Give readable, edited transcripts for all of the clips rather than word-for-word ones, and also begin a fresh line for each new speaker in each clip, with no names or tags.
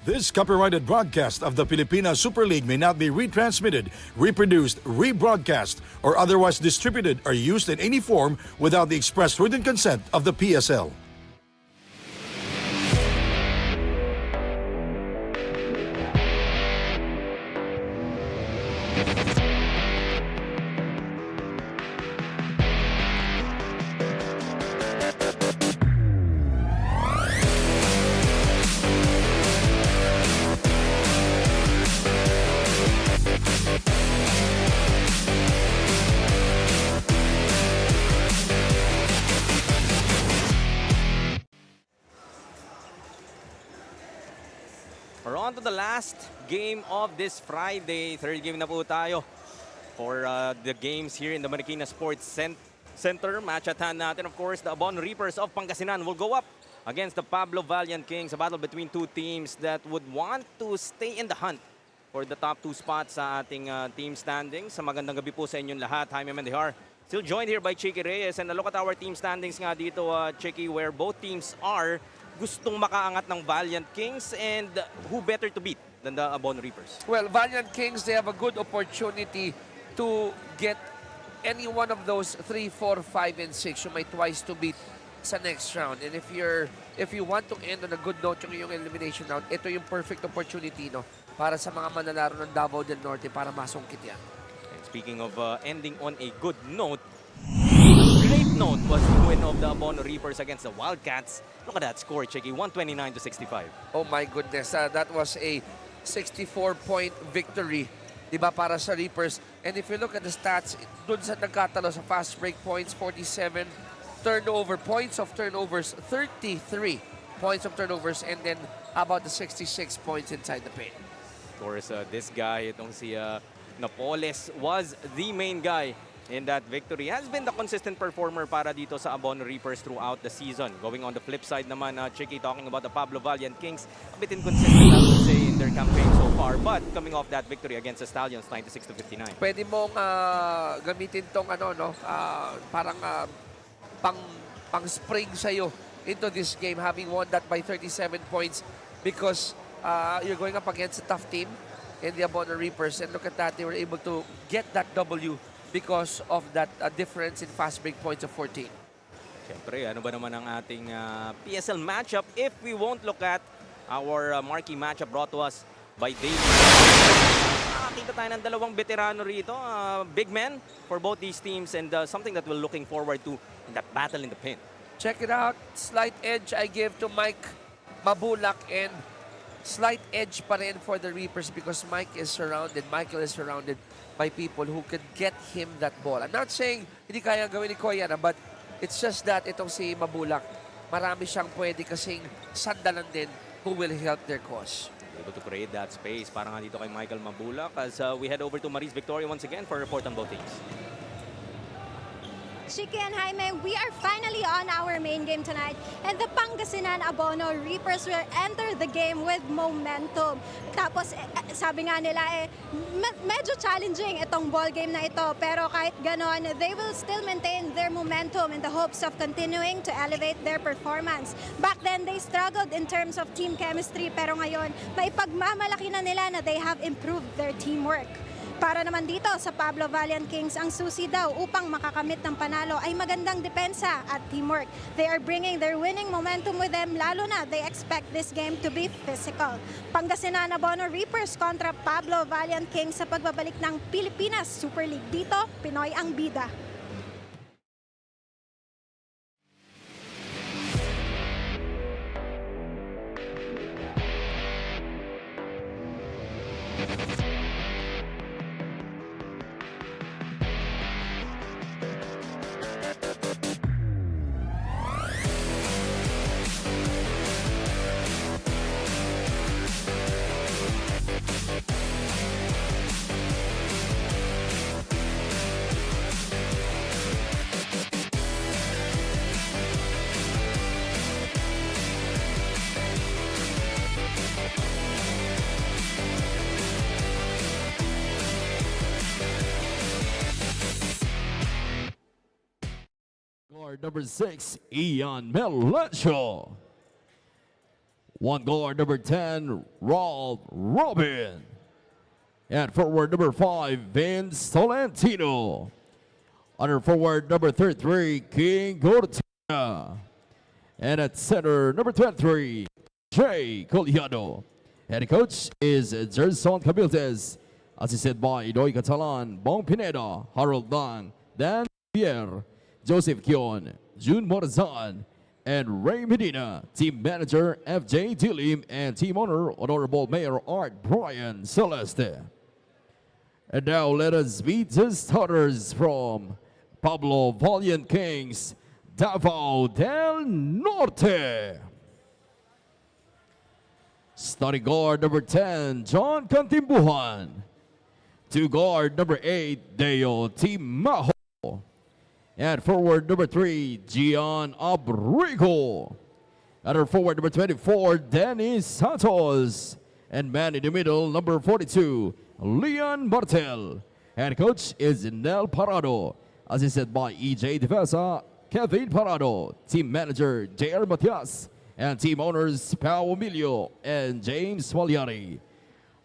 This copyrighted broadcast of the Pilipinas Super League may not be retransmitted, reproduced, rebroadcast, or otherwise distributed or used in any form without the express written consent of the PSL.
We're on to the last game of this Friday. Third game na po tayo for the games here in the Marikina Sports Center. Match at hand natin, of course, the Abon Reapers of Pangasinan will go up against the Pablo Valiant Kings. A battle between two teams that would want to stay in the hunt for the top two spots sa ating team standings. Sa magandang gabi po sa inyong lahat. Jaime Mendihar, still joined here by Chicky Reyes. And a look at our team standings nga dito, Chicky, where both teams are gustong makaangat ng Valiant Kings, and who better to beat than the Abon Reapers?
Well, Valiant Kings, they have a good opportunity to get any one of those 3, 4, 5, and 6. You might twice to beat sa next round. And if you want to end on a good note yung elimination round, ito yung perfect opportunity, no, para sa mga manlalaro ng Davao del Norte para masungkit yan.
And speaking of ending on a good note, great note was the win of the Abon Reapers against the Wildcats. Look at that score, Chicky, 129-65.
Oh my goodness, that was a 64-point victory, diba, para sa Reapers. And if you look at the stats, dun sa nagkatalo sa fast break points, 47, turnover points of turnovers, 33 points of turnovers, and then about the 66 points inside the paint.
Of course, this guy, itong si Napoles, was the main guy in that victory. Has been the consistent performer para dito sa Abon Reapers throughout the season. Going on the flip side naman, Chicky, talking about the Pablo Valiant Kings, a bit inconsistent, I would say, in their campaign so far. But coming off that victory against the Stallions, 96-59.
Pwede mong gamitin tong parang pang-spring sa'yo into this game, having won that by 37 points because you're going up against a tough team in the Abon Reapers. And look at that, they were able to get that W because of that difference in fast break points of 14.
Siyempre, ano ba naman ang ating PSL matchup if we won't look at our marquee matchup brought to us by David. Nakakita tayo ng dalawang veterano rito, big men for both these teams, and something that we're looking forward to in that battle in the pin.
Check it out, slight edge I give to Mike Mabulak, and slight edge pa rin for the Reapers because Michael is surrounded by people who could get him that ball. I'm not saying hindi kaya gawin ni Koyana, but it's just that itong si Mabulak, marami siyang pwede kasing sandalan din who will help their cause.
Able to create that space para nga dito kay Michael Mabulak as we head over to Maris Victoria once again for a report on both teams.
Chicky and Jaime, we are finally on our main game tonight, and the Pangasinan Abono Reapers will enter the game with momentum. Tapos, sabi nga nila, medyo challenging itong ball game na ito, pero kahit ganon, they will still maintain their momentum in the hopes of continuing to elevate their performance. Back then, they struggled in terms of team chemistry, pero ngayon, maipagmamalaki na nila na they have improved their teamwork. Para naman dito sa Pablo Valiant Kings, ang susi daw upang makakamit ng panalo ay magandang depensa at teamwork. They are bringing their winning momentum with them, lalo na they expect this game to be physical. Pangasinan Abono Reapers kontra Pablo Valiant Kings sa pagbabalik ng Pilipinas Super League. Dito, Pinoy ang bida.
Number 6, Ian Melancho. One guard, number 10, Ralph Robin. And forward, number 5, Vince Tolentino. Under forward, number 33, King Gortina. And at center, number 23, Jay Coliado. And the coach is Gerson Cabildes. Assisted by Doy Catalan, Bong Pineda, Harold Lang, Dan Pierre, Joseph Kion, June Morazan, and Ray Medina. Team manager, FJ Tilim, and team owner, Honorable Mayor Art Brian Celeste. And now let us meet the starters from Pablo Valiant Kings, Davao del Norte. Starting guard number 10, John Cantimbuhan. To guard number 8, Deo Timaho. And forward number 3, Gian Abrigo. Under forward number 24, Dennis Santos. And man in the middle, number 42, Leon Martel. And coach is Nel Parado. Assisted by EJ Defesa, Kevin Parado. Team manager, JR Matias. And team owners, Pao Emilio and James Valiari.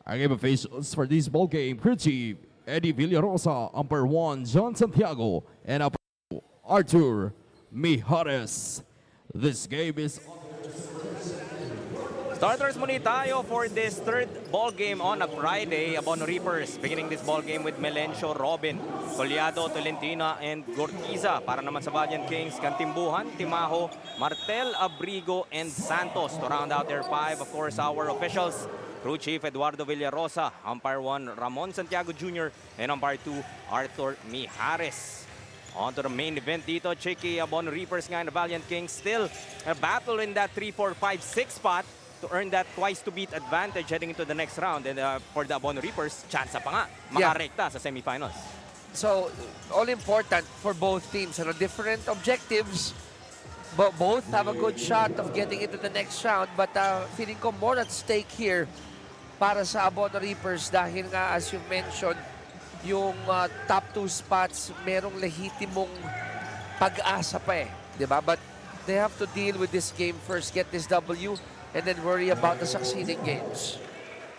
Our game officials for this ball game, crew chief, Eddie Villarosa, umpire 1, John Santiago, and umpire 2, Arthur Mijares. This game is...
Starters muna tayo for this third ball game on a Friday. Abono Reapers beginning this ball game with Melencio, Robin, Coliado, Tolentino, and Gortiza. Para naman sa Valiant Kings, Cantimbuhan, Timaho, Martel, Abrigo, and Santos. To round out their 5, of course, our officials. Crew Chief Eduardo Villarosa, umpire 1, Ramon Santiago Jr., and umpire 2, Arthur Mijares. On to the main event dito, Chicky. Abono Reapers nga, the Valiant Kings still a battle in that 3, 4, 5, 6 spot to earn that twice-to-beat advantage heading into the next round. And for the Abono Reapers, chance pa nga makarekta sa semifinals.
So, all important for both teams. Ano, different objectives. But both have a good shot of getting into the next round. But feeling ko more at stake here para sa Abono Reapers dahil nga, as you mentioned, yung top 2 spots, merong lehitimong pag-asa pa eh. Diba? But they have to deal with this game first, get this W, and then worry about the succeeding games.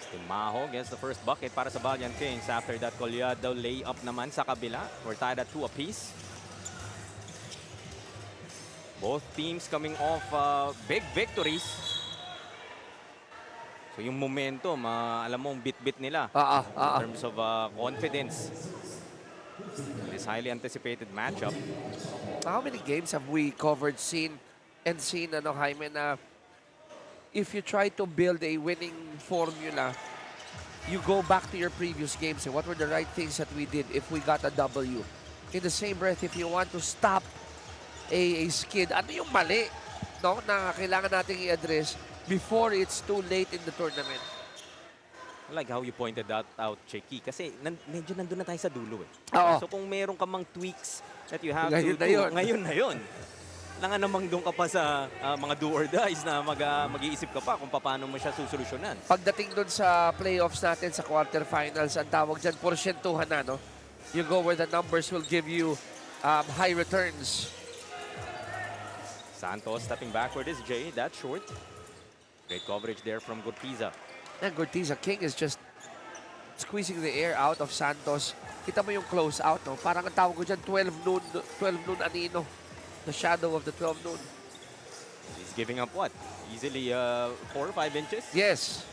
Timaho gets the first bucket para sa Valiant Kings. After that, Coliado layup naman sa kabila. We're tied at 2 apiece. Both teams coming off big victories. So yung momentum, alam mo, bit-bit nila in terms of confidence. This highly anticipated matchup.
How many games have we covered, seen, ano, Jaime, na if you try to build a winning formula, you go back to your previous games and what were the right things that we did if we got a W. In the same breath, if you want to stop a skid, ano yung mali, no, na kailangan nating i-address before it's too late in the tournament?
I like how you pointed that out, Checky, kasi medyo nandun na tayo sa dulo eh.
Oo.
So kung meron ka mang tweaks that you have
Ngayon
to
na
do,
yun.
ngayon na yun. Nanga namang doon ka pa sa mga do or dies na mag-iisip ka pa kung paano mo siya susolusyonan.
Pagdating doon sa playoffs natin sa quarterfinals, ang tawag dyan, porsyentuhan na, no? You go where the numbers will give you high returns.
Santos stepping backward is Jay. That's short. Great coverage there from Gortiza.
And Gortiza, King is just squeezing the air out of Santos. Kita mo yung close out, no? Parang ang tawag ko dyan, 12 noon anino. The shadow of the 12 noon.
He's giving up what? Easily 4 or 5 inches?
Yes.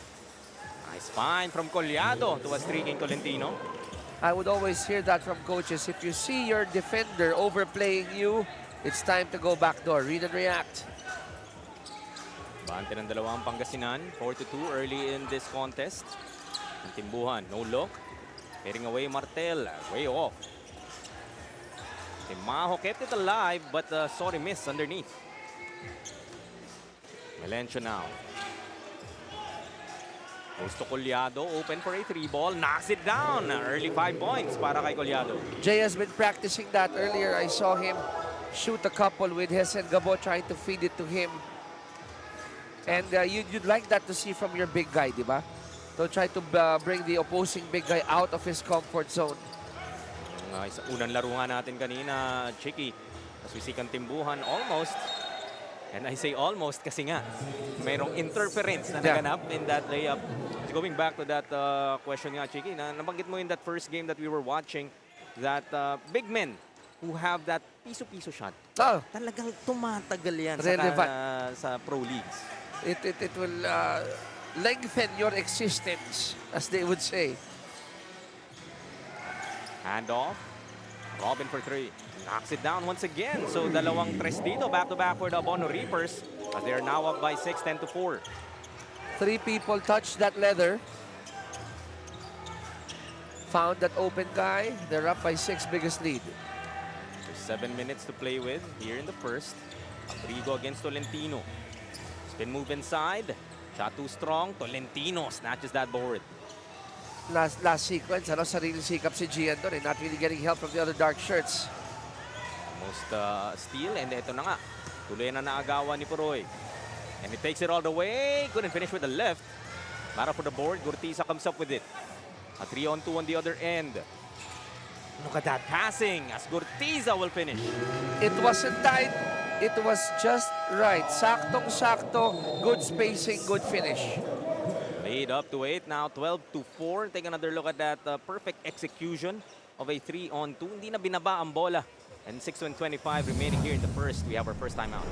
Nice find from Coliado to a streaking Tolentino.
I would always hear that from coaches. If you see your defender overplaying you, it's time to go backdoor. Read and react.
Bante ng dalawang Pangasinan. 4-2 early in this contest. Timbuhan, no look. Heading away Martel, way off. Timaho kept it alive, but sorry miss underneath. Melencio now. Goes to Coliado, open for a 3-ball, knocks it down. Early 5 points para kay Coliado.
Jay has been practicing that earlier. I saw him shoot a couple with Hesen Gabo trying to feed it to him. And you'd like that to see from your big guy, di ba? To try to bring the opposing big guy out of his comfort zone.
Sa unang laro nga natin kanina, Chicky, as we see Cantimbuhan almost And I say almost kasi nga, mayroong interference na
Yeah.
naganap in that layup. Going back to that question nga, Chiki, na nabanggit mo in that first game that we were watching, that big men who have that piso-piso shot,
Oh,
talagang tumatagal yan
Relevant.
sa pro leagues.
it will lengthen your existence, as they would say.
Hand off. Robin for three. Knocks it down once again. So dalawang tres dito, back-to-back for the Abono Reapers, as they are now up by 6, 10-4.
3 people touched that leather. Found that open guy. They're up by 6, biggest lead.
There's 7 minutes to play with here in the first. Abrigo against Tolentino. Spin move inside. Shot too strong. Tolentino snatches that board.
Last sequence, sariling sikap si Gian doon, not really getting help from the other dark shirts.
Most steal, and ito na nga. Tuloy na naagawan ni Puroy. And he takes it all the way. Couldn't finish with the left. Mara for the board. Gurtiza comes up with it. A 3-on-2 on the other end. Look at that passing as Gurtiza will finish.
It wasn't tight. It was just right. Saktong-sakto. Good spacing, good finish.
Made up to 8 now, 12-4. Take another look at that perfect execution of a 3-on-2. Hindi na binaba ang bola. And 6:25 remaining here in the first. We have our first time out.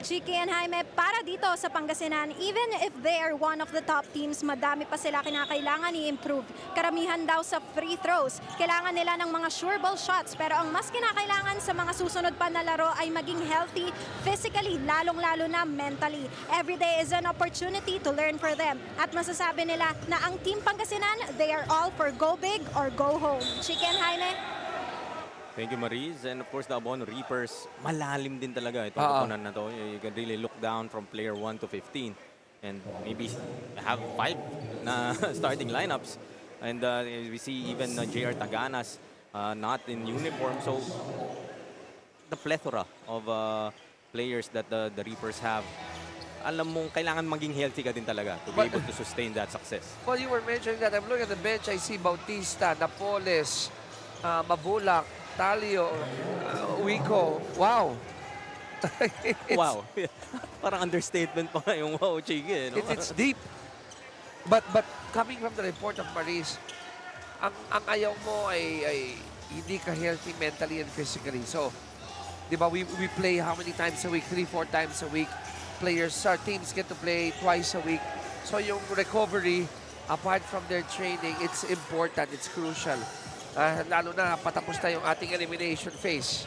Chiki and Jaime, para dito sa Pangasinan, even if they are one of the top teams, madami pa sila kinakailangan i-improve. Karamihan daw sa free throws. Kailangan nila ng mga sure ball shots, pero ang mas kinakailangan sa mga susunod pa na laro ay maging healthy physically, lalong-lalo na mentally. Every day is an opportunity to learn for them. At masasabi nila na ang Team Pangasinan, they are all for go big or go home. Chiki and Jaime?
Thank you, Maris. And of course, the Abono Reapers, malalim din talaga itong koponan na to. You can really look down from player 1 to 15 and maybe have 5 na starting lineups. And we see even JR Taganas not in uniform. So, the plethora of players that the Reapers have, alam mong kailangan maging healthy ka din talaga to be able to sustain that success.
Well, you were mentioning that. I'm looking at the bench. I see Bautista, Napoles, Mabulak, Talio, Wico. Wow.
Wow. Parang understatement pa yung wow, Chigi. No?
It's deep. But coming from the report of Maris, ang ayaw mo ay hindi ka healthy mentally and physically. So, di ba, we play how many times a week? 3-4 times a week. Our teams get to play twice a week. So, yung recovery, apart from their training, it's important, it's crucial. Lalo na patapos na yung ating elimination phase.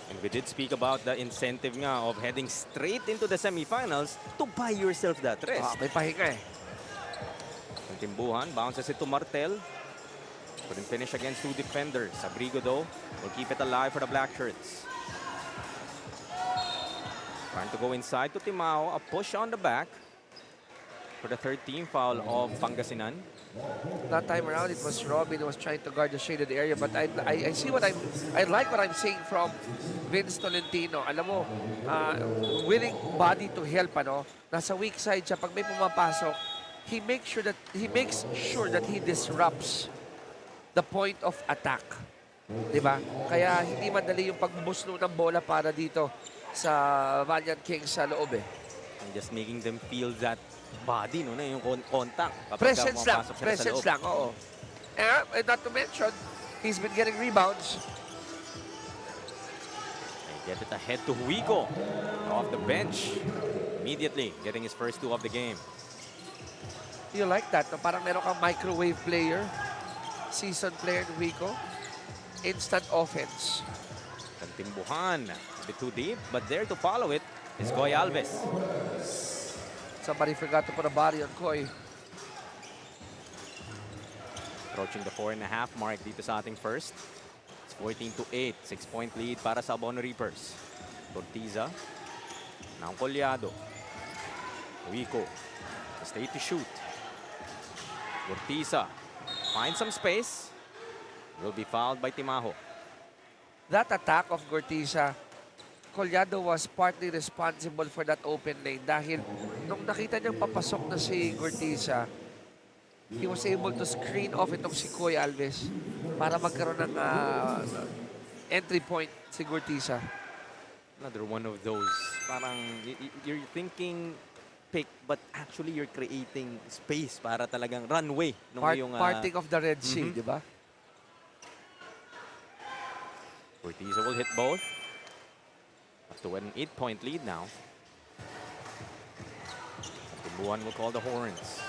And we did speak about the incentive nga of heading straight into the semifinals to buy yourself that rest.
May pahinga eh.
Ang timbuhan, bounces it to Martel. Couldn't finish against 2 defenders. Abrigo though will keep it alive for the Black Shirts. Trying to go inside to Timao. A push on the back for the 3rd team foul of Pangasinan.
That time around, it was Robin who was trying to guard the shaded area. But I see I like what I'm seeing from Vince Tolentino. Alam mo, willing body to help, ano? Nasa weak side siya. Pag may pumapasok, he makes sure that he disrupts the point of attack. Diba? Kaya hindi madali yung pagbuslo ng bola para dito sa Valiant Kings sa loob eh.
And just making them feel that body, no, na yung contact.
Presence lang, oo. And not to mention, he's been getting rebounds.
And get it ahead to Huico. Off the bench. Immediately getting his first 2 of the game.
You like that? No? Parang meron kang microwave player, seasoned player ni Huico. Instant offense.
Kantimbuhan. A bit too deep, but there to follow it is Koy Alves.
Somebody forgot to put a body on Koy.
Approaching the 4.5 mark dito sa ating first. It's 14-8. 6-point lead para sa Abono Reapers. Ortiza. Now Collado. Wico. Stay to shoot. Ortiza. Finds some space. Will be fouled by Timaho.
That attack of Gortiza, Collado was partly responsible for that open lane dahil nung nakita niyang papasok na si Gortiza, he was able to screen off itong si Koy Alves para magkaroon ng entry point si Gortiza.
Another one of those. Parang you're thinking pick but actually you're creating space para talagang runway nung yung
Parting of the Red Sea, di ba?
Ortiza will hit both. Up to an 8-point lead now. Timbuhan will call the horns.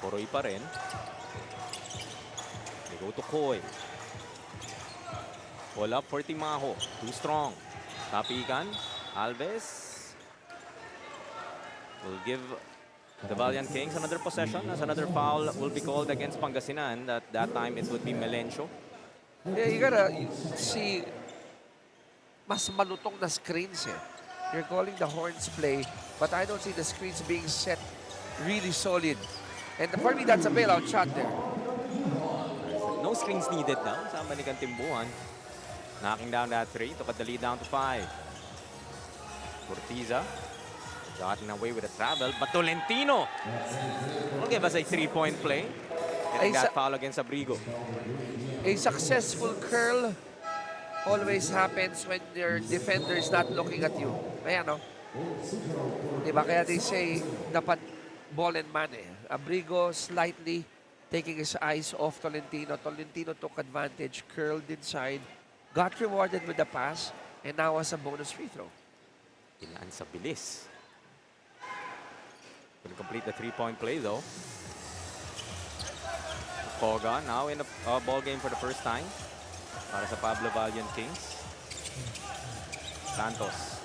Poroy pa rin. They go to Koy. Pull up for Timaho. Too strong. Tapikan. Alves will give the Valiant Kings another possession as another foul will be called against Pangasinan. That time it would be Melencio.
Yeah, you gotta see mas malutong na screens eh. You're calling the horns play, but I don't see the screens being set really solid. And for me, that's a bailout shot there.
No screens needed now. Saan balikan Timbuhan? Knocking down that three to cut the lead down to 5. Ortiza gotten away with a travel, but Tolentino will give us a 3-point play. Getting that foul against Abrigo.
A successful curl always happens when your defender is not looking at you. Ayan, no? Diba? Kaya they say, dapat ball and man eh. Abrigo slightly taking his eyes off Tolentino. Tolentino took advantage, curled inside, got rewarded with the pass, and now has a bonus free throw.
Ilaan sa bilis. Will complete the 3-point play though. Koga now in a ball game for the first time para sa Pablo Valiant Kings. Santos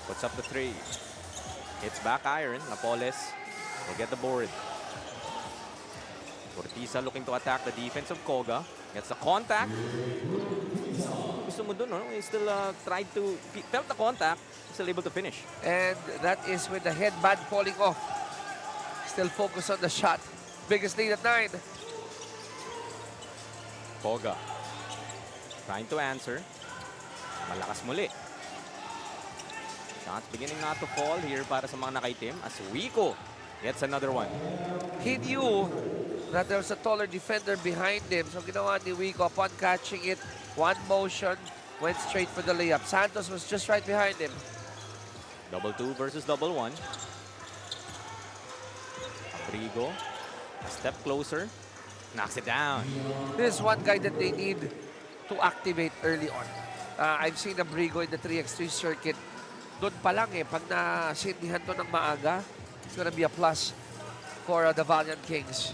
puts up the 3. Hits back iron. Napoles will get the board. Ortiza looking to attack the defense of Koga. Gets the contact. Gusto mo dun, no? He still tried to, felt the contact. Still able to finish.
And that is with the headband falling off. Still focused on the shot. Biggest lead at 9.
Koga trying to answer. Malakas muli. Shots beginning not to fall here para sa mga nakaitim as Wico gets another one.
He knew that there was a taller defender behind him. So ginawa ni Wico upon catching it. One motion, went straight for the layup. Santos was just right behind him.
Double 2 versus double 1. Abrigo, a step closer, knocks it down.
This is one guy that they need to activate early on. I've seen Abrigo in the 3x3 circuit. Doon pa lang eh, pag nasindihan to ng maaga, it's gonna be a plus for the Valiant Kings.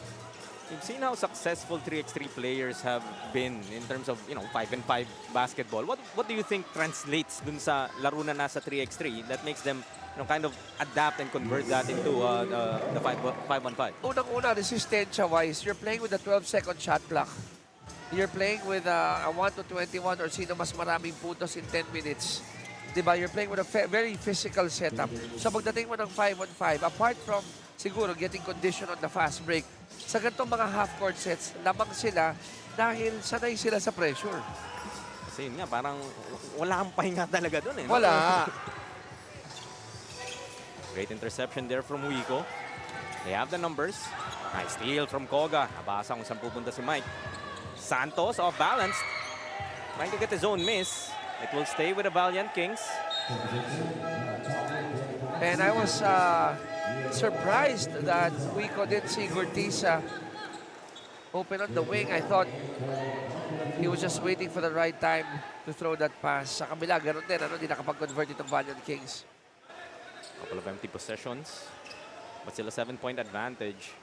You've seen how successful 3x3 players have been in terms of, 5-5 basketball. What do you think translates dun sa laro na nasa 3x3 that makes them kind of adapt and convert that into the 5-on-5?
Unang-una, resistensya-wise, you're playing with a 12-second shot clock. You're playing with a 1-21 or sino mas maraming puntos in 10 minutes. Diba? You're playing with a very physical setup. So pagdating mo ng 5-on-5, apart from siguro getting condition on the fast break, sa ganitong mga half-court sets, lamang sila dahil sanay sila sa pressure.
Kasi yun nga, parang wala kang pahinga talaga dun eh.
Wala.
Great interception there from Wico. They have the numbers. Nice steal from Koga. Nabasa kung saan pupunta si Mike. Santos off balance. Trying to get his own miss. It will stay with the Valiant Kings.
And I was surprised that Wico didn't see Gortiza open on the wing. I thought he was just waiting for the right time to throw that pass. Sa kabila, ganun din. Di nakapag-convert itong Valiant Kings.
Couple of empty possessions. But still a 7-point advantage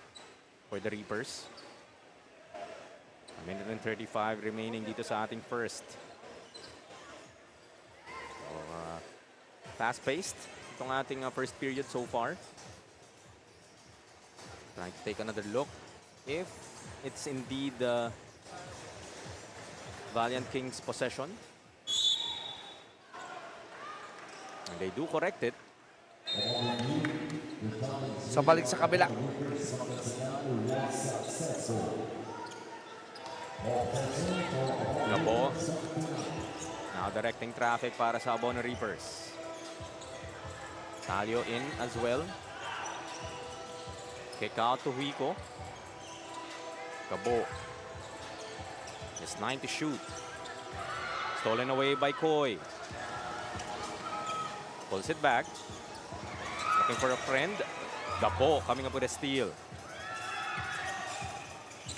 for the Reapers. Minute and 35 remaining dito sa ating first. So, fast-paced itong ating first period so far. Trying to take another look if it's indeed Valiant Kings possession. And they do correct it.
So balik sa kabila.
Gabo. Now directing traffic para sa Abono Reapers. Talio in as well. Kick out to Rico. Gabo. Just 9 to shoot. Stolen away by Koy. Pulls it back. Looking for a friend. Gabo coming up with a steal.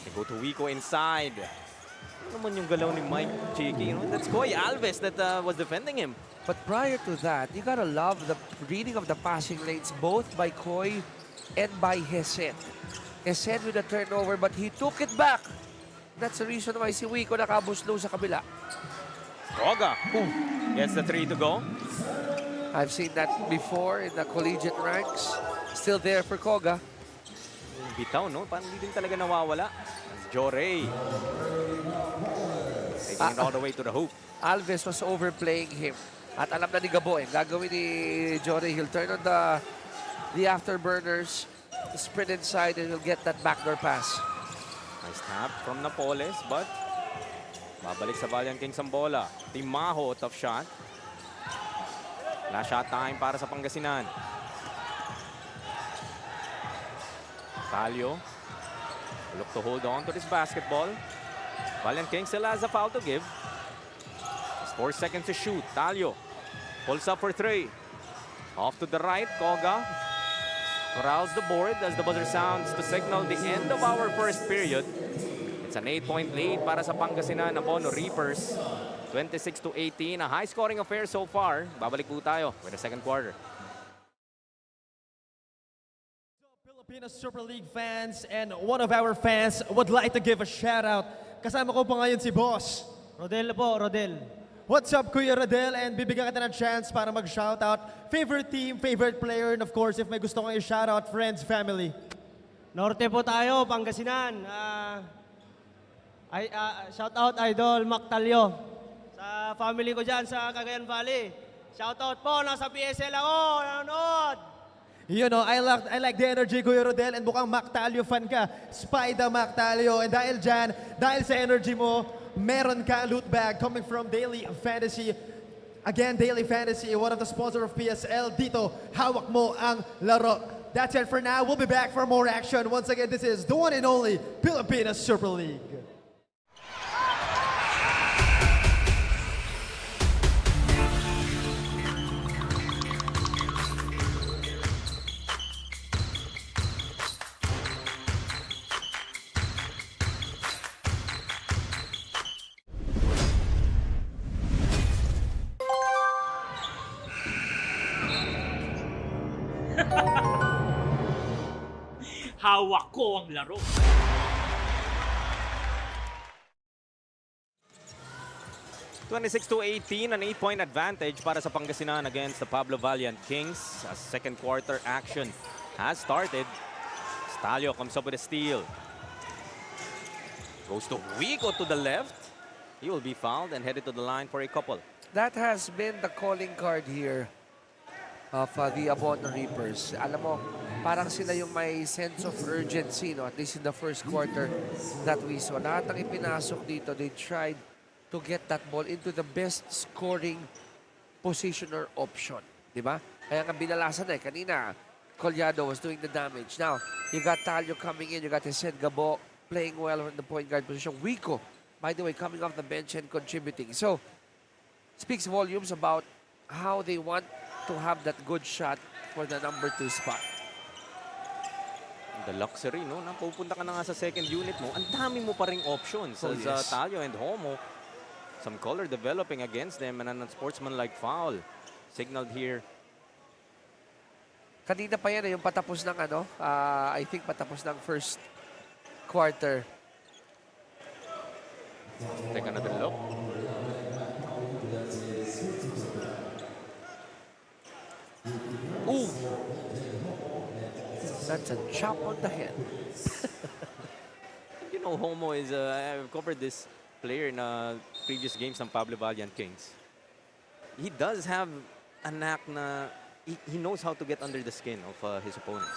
They go to Rico inside. Ano naman yung galaw ni Mike Cheeky? You know, that's Koy Alves that was defending him.
But prior to that, you gotta love the reading of the passing lanes both by Koy and by Hesed. Hesed with a turnover, but he took it back. That's the reason why si Rico nakabuslo sa kabila.
Koga gets the 3 to go.
I've seen that before in the collegiate ranks. Still there for Koga.
Bitaw, no? Parang hindi din talaga nawawala. Joe Ray. Taking it all the way to the hoop.
Alves was overplaying him. At alam na ni Gabo, gagawin ni Jory, he'll turn on the afterburners, sprint inside, and he'll get that backdoor pass.
Nice tap from Napoles, but babalik sa Valiant Kings ang bola. Timaho, tough shot. Last shot time para sa Pangasinan. Talio. Look to hold on to this basketball. Valiant Kings still has a foul to give. Just 4 seconds to shoot. Talio pulls up for 3. Off to the right. Koga corrals the board as the buzzer sounds to signal the end of our first period. It's an 8-point lead para sa Pangasinan Abono Reapers. 26 to 18. A high-scoring affair so far. Babalik po tayo with the second quarter.
Filipino Super League fans, and one of our fans would like to give a shout out. Kasama ko po ngayon si Boss.
Rodel po, Rodel.
What's up, Kuya Rodel? And bibigyan kita ng chance para mag-shout out. Favorite team, favorite player, and of course, if may gusto kong i-shout out, friends, family.
Norte po tayo, Pangasinan. Shout out Idol Mactalio. Sa family ko dyan sa Cagayan Valley. Shout out po, nasa PSL ako, nanonood.
You know, I like the energy, Kuya Rodel, and mukhang Mactalio fan ka. Spider Mactalio. And dahil dyan, dahil sa energy mo, meron ka loot bag coming from Daily Fantasy. Again, Daily Fantasy, one of the sponsors of PSL. Dito, hawak mo ang laro. That's it for now. We'll be back for more action. Once again, this is the one and only Filipino Super League.
Hawak ko ang laro.
(26-18), an 8-point advantage para sa Pangasinan against the Pablo Valiant Kings. As second quarter action has started. Stalio comes up with a steal. Goes to Rico to the left. He will be fouled and headed to the line for a couple.
That has been the calling card here of the Abono Reapers. Alam mo, parang sila yung may sense of urgency, no? At least in the first quarter that we saw. Lahat ng ipinasok dito, they tried to get that ball into the best scoring positioner option. Diba? Kaya nga binalasan kanina, Collado was doing the damage. Now, you got Talio coming in, you got Hesed Gabo playing well in the point guard position. Rico, by the way, coming off the bench and contributing. So, speaks volumes about how they want to have that good shot for the number 2 spot.
The luxury, no? Napupunta ka na nga sa second unit mo, ang dami mo pa ring options.
Oh,
as
yes.
Talio and Homo, some color developing against them and a sportsman-like foul signaled here.
Kanina pa yan yung patapos ng I think patapos ng first quarter.
Take another look.
Ooh! That's a chop on the head.
You know, Homo is, I've covered this player in previous games ng Pablo Valiant Kings. He does have a knack na he knows how to get under the skin of his opponents.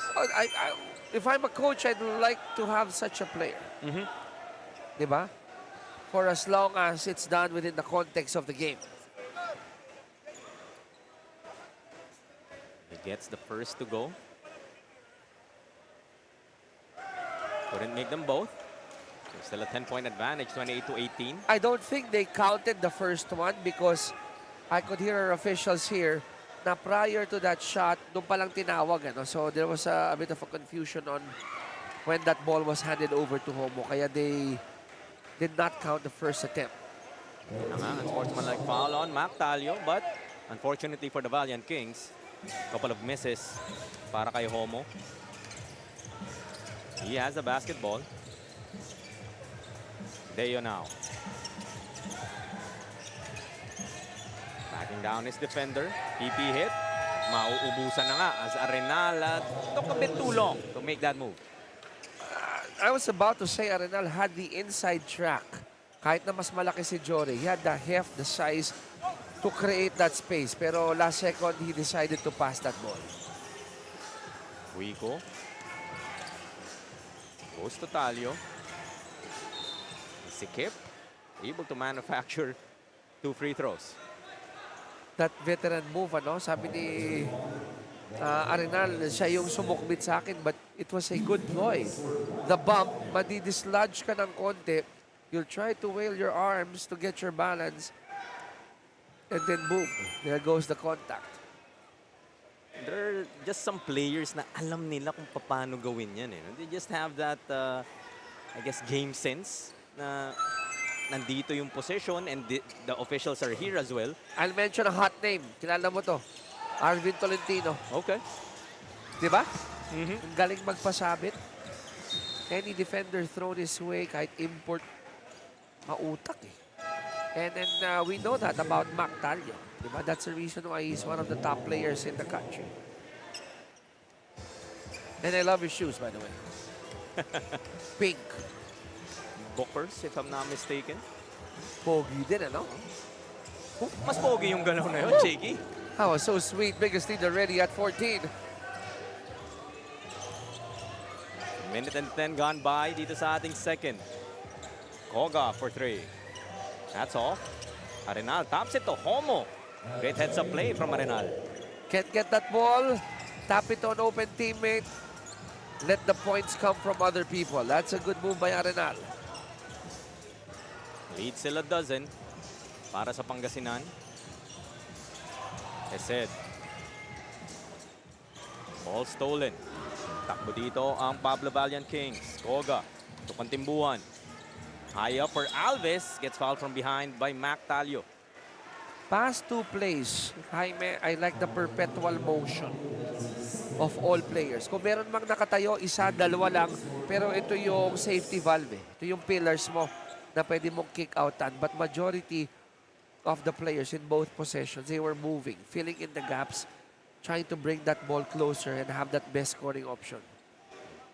If I'm a coach, I'd like to have such a player. Diba? For as long as it's done within the context of the game.
He gets the first to go. Couldn't make them both. So still a 10-point advantage, 28 to 18.
I don't think they counted the first one because I could hear our officials here na prior to that shot, doon palang tinawag. Ano? So there was a bit of a confusion on when that ball was handed over to Homo. Kaya they did not count the first attempt.
Unsportsmanlike foul on Mac Talio, but unfortunately for the Valiant Kings, couple of misses para kay Homo. He has the basketball. Deo now. Backing down his defender. PP hit. Mauubusan na nga as Arenal took a bit too long to make that move.
I was about to say Arenal had the inside track. Kahit na mas malaki si Jory, he had the heft, the size to create that space. Pero last second, he decided to pass that ball.
Wico. Goes to Talio. Sikip. Able to manufacture 2 free throws.
That veteran move, ano? Sabi ni Arenal, siya yung sumukbit sa akin, but it was a good ploy. The bump, madidislodge ka ng konti. You'll try to wail your arms to get your balance. And then boom, there goes the contact.
There are just some players na alam nila kung paano gawin yan. Eh. They just have that, I guess, game sense na nandito yung position and the officials are here as well.
I'll mention a hot name. Kilala mo to. Arvin Tolentino.
Okay.
Diba? Ang galing magpasabit. Any defender thrown his way, kahit import, mautak eh. And then we know that about Mac Talio. Diba? That's the reason why he's one of the top players in the country. And I love his shoes, by the way. Pink.
Bookers, if I'm not mistaken.
Pogi din, ano?
Mas pogi yung galaw na yun, Cheeky.
Oh, so sweet. Biggest lead already at 14.
Minute and 10 gone by dito sa ating second. Koga for 3. That's off. Arenal taps it to Homo. Great heads-up play from Arenal.
Can't get that ball. Tap it on open teammate. Let the points come from other people. That's a good move by Arenal.
Lead sila dozen para sa Pangasinan. Esed. Ball stolen. Takbo dito ang Pablo Valiant Kings. Koga to Pantimbuan. High up for Alves. Gets fouled from behind by Mac Talio.
Past 2 plays, Jaime, I like the perpetual motion of all players. Kung meron mang nakatayo, isa, dalawa lang, pero ito yung safety valve. Ito yung pillars mo na pwede mong kick outan. But majority of the players in both possessions, they were moving, filling in the gaps, trying to bring that ball closer and have that best scoring option.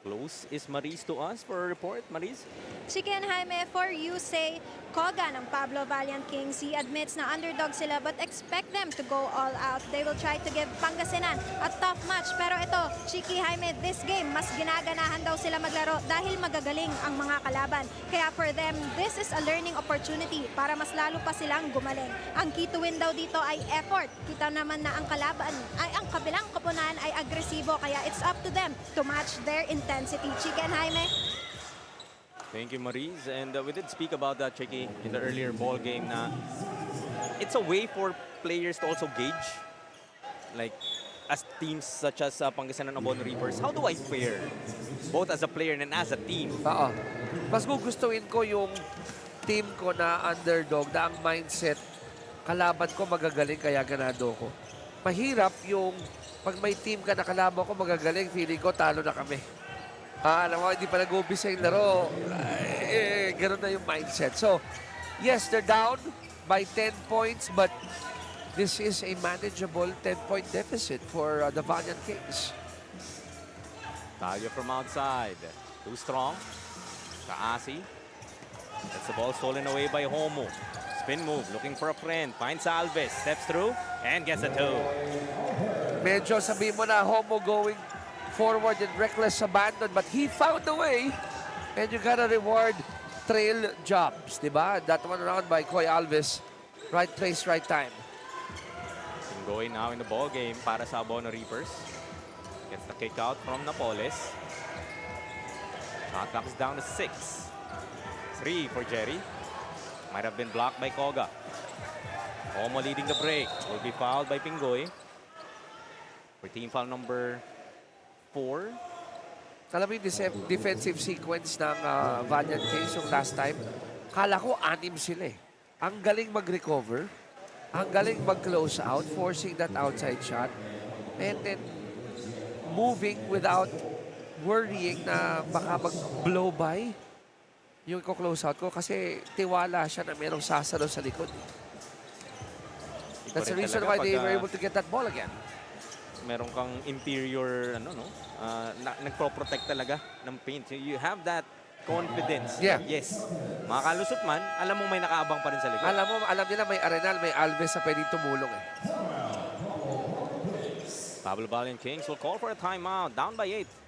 Close is Maris to us for a report. Maris?
Chicken Jaime, for you say Koga ng Pablo Valiant Kings. He admits na underdog sila but expect them to go all out. They will try to give Pangasinan a tough match. Pero ito, Chiki Jaime, this game, mas ginaganahan daw sila maglaro dahil magagaling ang mga kalaban. Kaya for them, this is a learning opportunity para mas lalo pa silang gumaling. Ang key to win daw dito ay effort. Kita naman na ang ang kabilang koponan ay agresibo. Kaya it's up to them to match their intensity. Chicken Jaime?
Thank you, Maris. And we did speak about that, Chicky, in the earlier ball game na it's a way for players to also gauge, like, as teams such as Pangasinan Abon Reapers, how do I fare? Both as a player and as a team.
Oo. Mas gugustuhin ko yung team ko na underdog, na ang mindset, kalaban ko magagaling kaya ganado ko. Mahirap yung pag may team ka na kalaban ko magagaling, feeling ko talo na kami. Alam mo, hindi pa nag-umpisa yung laro. Ganun na yung mindset. So, Yes, they're down by 10 points, but this is a manageable 10-point deficit for the Valiant Kings.
Tayo from outside. Too strong. Kaasi. Gets the ball stolen away by Homo. Spin move, looking for a friend. Finds Alves, steps through, and gets a two.
Medyo sabi mo na Homo going forward in reckless abandon, but he found a way. And you gotta reward trail jobs, di ba? That one around by Koy Alves. Right place, right time.
Pingoy now in the ball game para sa Abono Reapers. Gets the kick out from Napoles. Shot clock is down to 6. 3 for Jerry. Might have been blocked by Koga. Homo leading the break. Will be fouled by Pingoy. For team foul number 4.
Alam mo yung defensive sequence ng Valiant Kings yung last time? Kala ko 6 sila eh. Ang galing mag-recover. Ang galing mag-close out, forcing that outside shot. And then moving without worrying na baka mag-blow by yung i-close out ko kasi tiwala siya na merong sasalo sa likod. That's the reason why they were able to get that ball again.
Meron kang interior, nagpro-protect talaga ng paint. You have that confidence.
Yeah.
Yes. Makalusot man, alam mo may nakaabang pa rin sa likod.
Alam nila may Arenal, may Alves na pwedeng tumulong eh.
Pablo Valiant Kings will call for a timeout. Down by 8.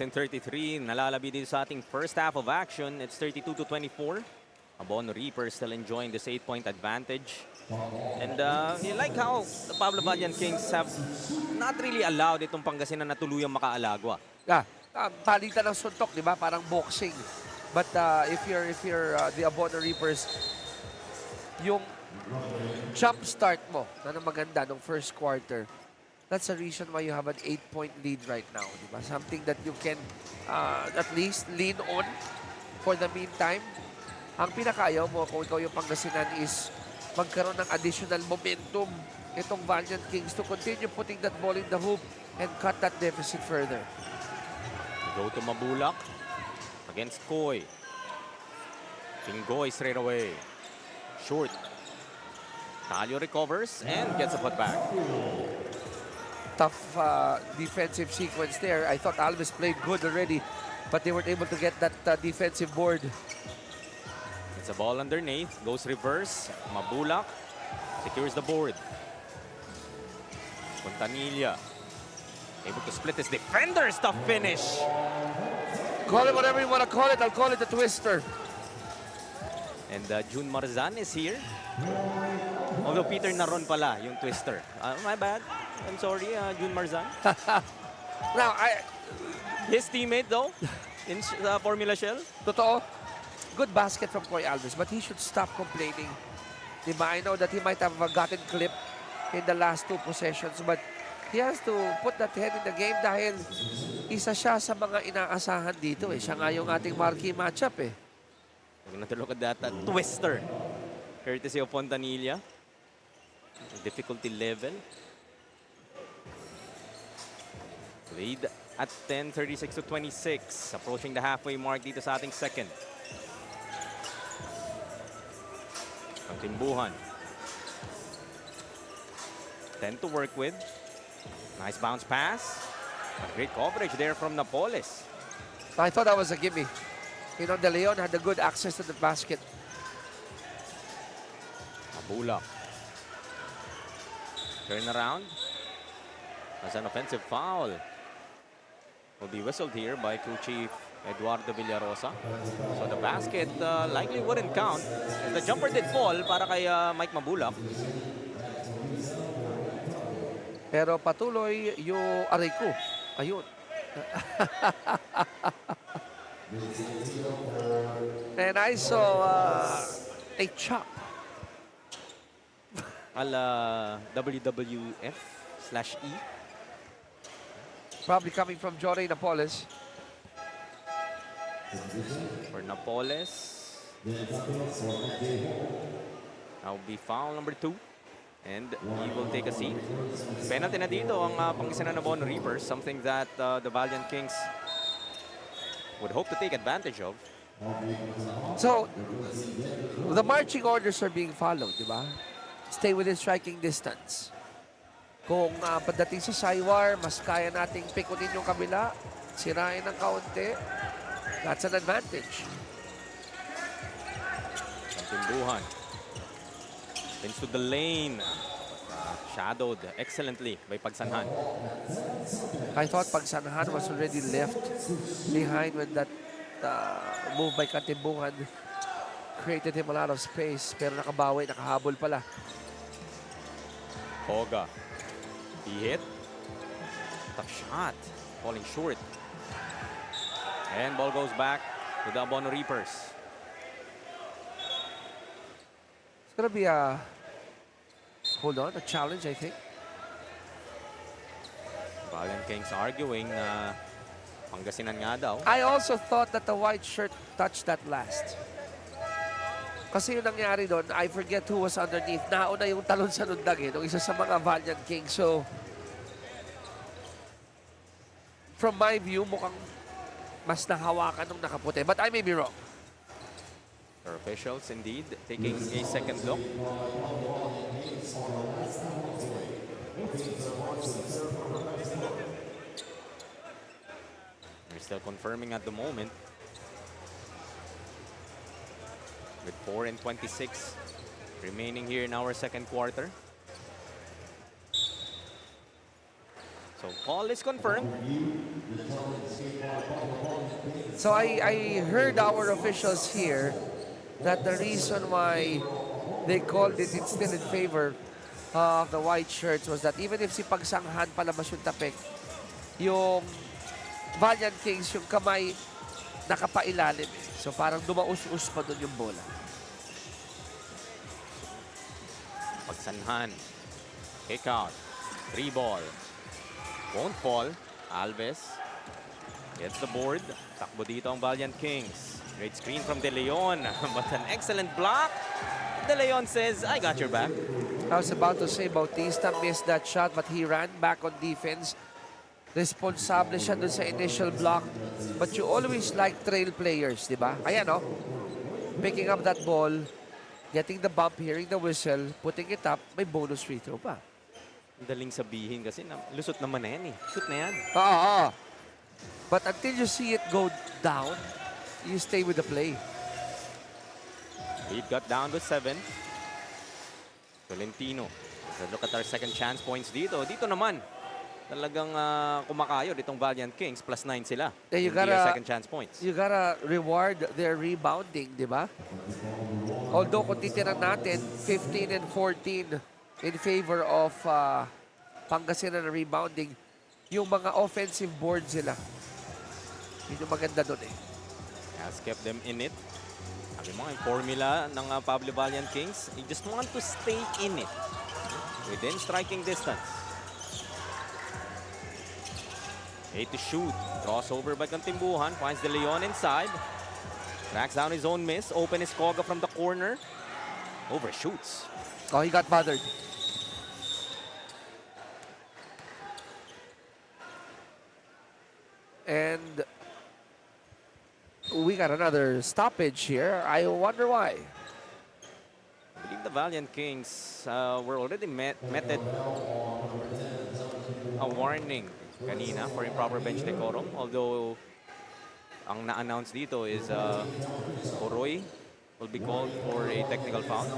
And 33, nalalabi dito sa ating first half of action. It's 32-24. Abono Reapers still enjoying this 8-point advantage. And you like how the Pablo Valiant Kings have not really allowed itong Pangasinan na tuluyang makaalagwa.
Yeah, palitan ng suntok, di ba? Parang boxing. But if you're the Abono Reapers, yung jump start mo na maganda nung first quarter, that's the reason why you have an 8-point lead right now. Diba? Something that you can at least lean on for the meantime. Ang pinakayaw mo kung ikaw yung Pangasinan is magkaroon ng additional momentum itong Valiant Kings to continue putting that ball in the hoop and cut that deficit further.
Go to Mabulak against Koy. Pingoy straight away. Short. Talio recovers and gets a putback.
Tough defensive sequence there. I thought Alves played good already, but they weren't able to get that defensive board.
It's a ball underneath, goes reverse. Mabulak secures the board. Fontanilla able to split his defenders to finish.
Call it whatever you want to call it. I'll call it a twister.
And June Marzan is here. Although Peter Naron pala yung twister. My bad. I'm sorry, June Marzan.
Now,
His teammate though, in Formula Shell.
totoo, good basket from Koy Alves, but he should stop complaining. Diba? I know that he might have gotten clipped in the last 2 possessions, but he has to put that head in the game dahil isa siya sa mga inaasahan dito eh. Siya nga yung ating marquee matchup eh.
We're going to look at that twister. Courtesy of Fontanilla. Difficulty level. Lead at 10, 36-26. Approaching the halfway mark dito sa ating second. Ang timbuhan. 10 to work with. Nice bounce pass. A great coverage there from Napoles.
I thought that was a gimme. You know, De Leon had a good access to the basket.
Mabulak. Turn around. As an offensive foul. Will be whistled here by crew chief Eduardo Villarosa. So the basket likely wouldn't count. The jumper did fall para kay Mike Mabulak.
Pero patuloy yung aray ko. Ayun. And I saw a chop.
Ala WWF/E.
Probably coming from Jory Napoles.
For Napoles. That will be foul number 2. And he will take a seat. Penalty na dito ang Pangasinan Abono Reapers. Something that the Valiant Kings would hope to take advantage of.
So, the marching orders are being followed, di ba? Stay within striking distance. Kung pagdating sa Saywar, mas kaya nating pikunin yung kabila, sirain ng kaunti, that's an advantage.
Timbuhan. Into the lane. Shadowed excellently by Pagsanhan.
I thought Pagsanhan was already left behind when that move by Katimbuhan created him a lot of space. Pero nakabawi, nakahabol pala.
Koga. He hit. Tough shot. Falling short. And ball goes back to the Abono Reapers.
It's gonna be a challenge, I think.
Valiant Kings arguing na Pangasinan nga daw.
I also thought that the white shirt touched that last. Kasi yung nangyari doon, I forget who was underneath. Nauna yung talon sa nundag nung isa sa mga Valiant Kings. So, from my view, mukhang mas nahawakan nung nakaputi. But I may be wrong.
Our officials indeed taking a second look. We're still confirming at the moment. With 4:26 remaining here in our second quarter. So call is confirmed.
So I heard our officials here that the reason why they called it it's still in favor of the white shirts was that even if si Pagsanghan palabas yung tapik, yung Valiant Kings, yung kamay nakapailalim. So parang dumaus-us pa doon yung bola.
Pagsanhan. Kick out. 3 ball. Won't fall. Alves gets the board. Takbo dito ang Valiant Kings. Great screen from De Leon. But an excellent block. De Leon says, I got your back.
I was about to say Bautista missed that shot but he ran back on defense. Responsable siya dun sa initial block. But you always like trail players, di ba? Ayan, oh. Picking up that ball, getting the bump, hearing the whistle, putting it up, may bonus free throw pa.
Daling sabihin kasi na, lusot naman na yan eh. Shoot na yan.
Oo. But until you see it go down, you stay with the play.
Lead got down to 7. Tolentino. So look at our second chance points dito. Dito naman, talagang kumakayod itong Valiant Kings. +9 sila.
You
in their
gotta,
second chance points.
You gotta reward their rebounding, di ba? Although kung titinan natin, 15 and 14 in favor of Pangasinan na rebounding, yung mga offensive board sila. Yun yung maganda doon eh.
Has kept them in it. Sabi mo, yung formula ng Pablo Valiant Kings, you just want to stay in it. Within striking distance. 8 to shoot. Crossover by Kantimbuhan. Finds De Leon inside. Tracks down his own miss. Open is Koga from the corner. Overshoots.
Oh, he got bothered. And we got another stoppage here. I wonder why.
I believe the Valiant Kings were already meted a warning kanina for improper bench decorum. Although, ang na-announce dito is Oroy will be called for a technical foul.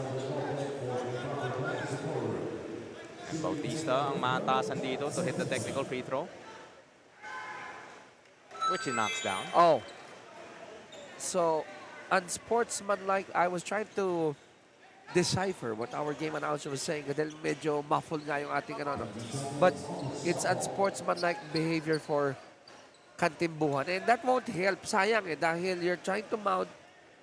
And Bautista ang mataasan dito to hit the technical free throw. Which he knocks down.
Oh, So, unsportsmanlike, I was trying to decipher what our game announcer was saying dahil medyo muffled nga yung ating ano. But it's unsportsmanlike behavior for Kantimbuhan. And that won't help. Sayang dahil you're trying to mount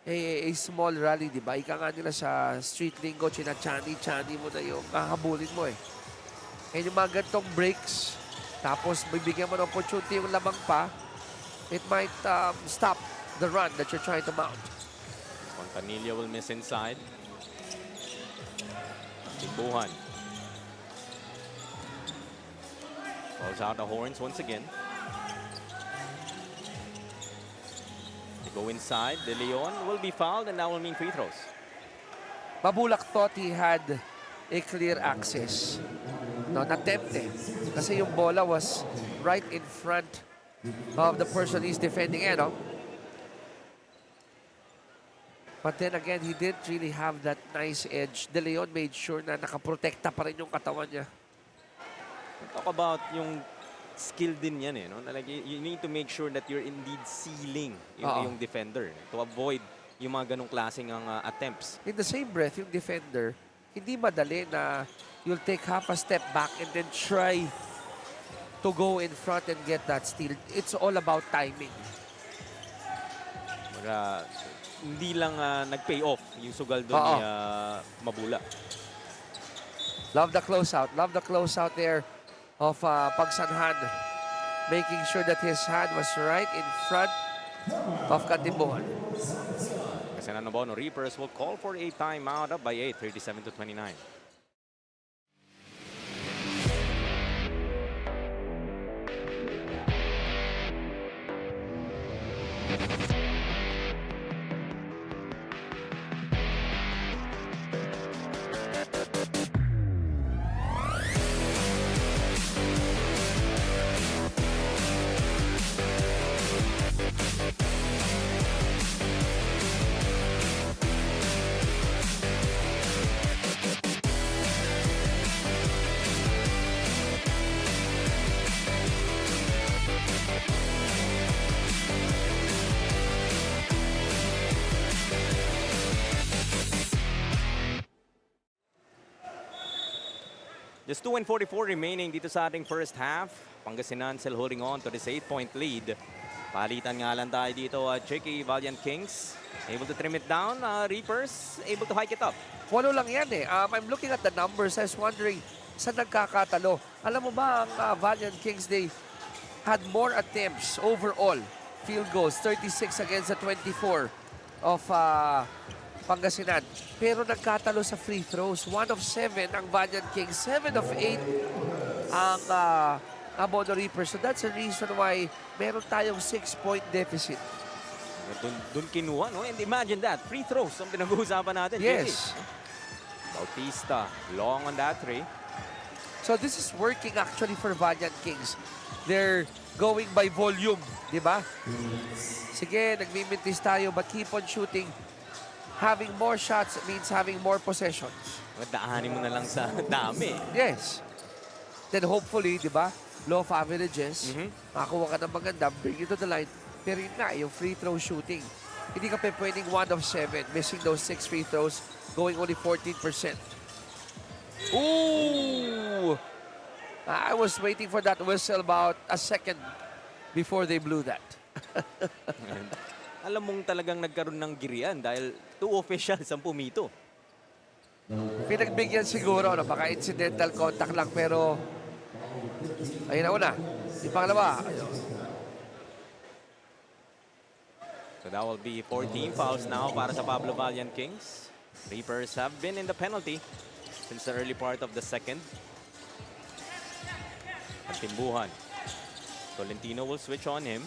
a small rally, di ba? Ika nga nila sa street lingo, china-chani mo na yung kahabulin mo And yung mga ganitong breaks, tapos bibigyan mo ng opportunity yung lamang pa, it might stop the run that you're trying to mount.
Fontanilla will miss inside. Timbuhan. Calls out the horns once again. They go inside. De Leon will be fouled and that will mean free throws.
Mabulak thought he had a clear access. No, na-tempted. Kasi yung bola was right in front of the person he's defending. But then again, he didn't really have that nice edge. De Leon made sure na nakaprotekta pa rin yung katawan niya.
Talk about yung skill din yan no? Like, you need to make sure that you're indeed sealing yung defender to avoid yung mga ganong klaseng attempts.
In the same breath, yung defender, hindi madali na you'll take half a step back and then try to go in front and get that steal. It's all about timing.
Hindi lang nag-pay off yung sugal doon ni Mabula.
Love the closeout. Love the closeout there of Pagsanhan. Making sure that his hand was right in front of Kantimbuhan.
Kasi Bono Reapers will call for a timeout up by 8, 37-29. Just 2:44 remaining dito sa ating first half. Pangasinan still holding on to this 8-point lead. Palitan nga lang tayo dito at Tricky Valiant Kings. Able to trim it down. Reapers able to hike it up.
Walo lang yan I'm looking at the numbers. I was wondering, saan nagkakatalo? Alam mo ba, ang Valiant Kings, they had more attempts overall. Field goals, 36 against the 24 of Pangasinan. Pero nagkatalo sa free throws. 1 of 7 ang Valiant Kings. 7 of 8 ang Abono Reapers. So that's the reason why meron tayong 6-point deficit.
Doon kinuha, no? And imagine that. Free throws ang pinag-uusapan natin.
Yes.
Bautista, long on that three.
So this is working actually for Valiant Kings. They're going by volume, di ba? Sige, nagmimintis tayo but keep on shooting. Having more shots means having more possessions.
Daanin mo na lang sa dami.
Yes. Then hopefully, di ba, law of averages, makakuha ka ng maganda, bring it to the line. Pero yun nga, yung free throw shooting. Hindi ka pa pwedeng 1 of 7, missing those 6 free throws, going only 14%. Ooh! I was waiting for that whistle about a second before they blew that.
Alam mong talagang nagkaroon ng girian dahil 2 officials ang pumito.
Pinagbigyan siguro, baka incidental contact lang, pero ayun na una. Yung pangalawa.
So that will be 14 fouls now para sa Pablo Valiant Kings. Reapers have been in the penalty since the early part of the second. Timbuhan. Tolentino will switch on him.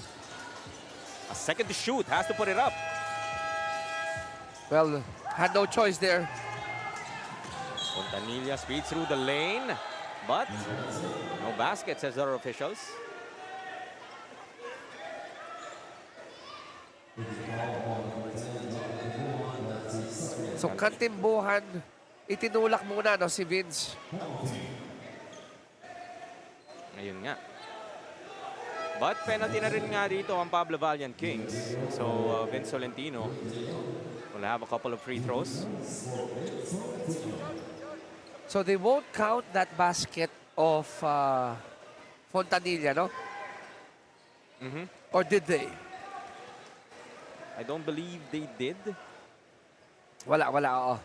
A second to shoot, has to put it up.
Well, had no choice there.
Fontanilla speeds through the lane, but no basket, says our officials.
So Kantimbuhan, itinulak muna si Vince.
Ngayon nga. But penalty na rin nga dito ang Pablo Valiant Kings. So Vince Tolentino will have a couple of free throws.
So they won't count that basket of Fontanilla, no? Or did they?
I don't believe they did.
Wala, oo.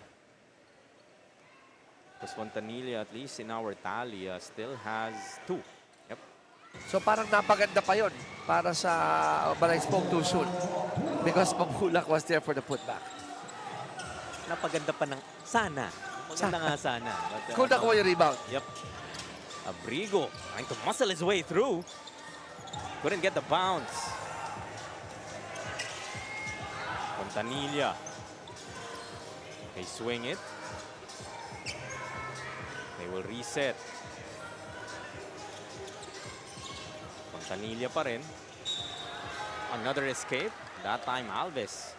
Because Fontanilla, at least in our tally, still has 2. Yep.
So parang napaganda pa yon para sa, but I spoke too soon. Because Mabulak was there for the putback.
Napaganda pa ng sana. Maganda nga sana. But,
Kung nakuha yung rebound.
Yep. Abrigo trying to muscle his way through. Couldn't get the bounce. Fontanilla. They swing it. They will reset. Fontanilla pa rin. Another escape. That time Alves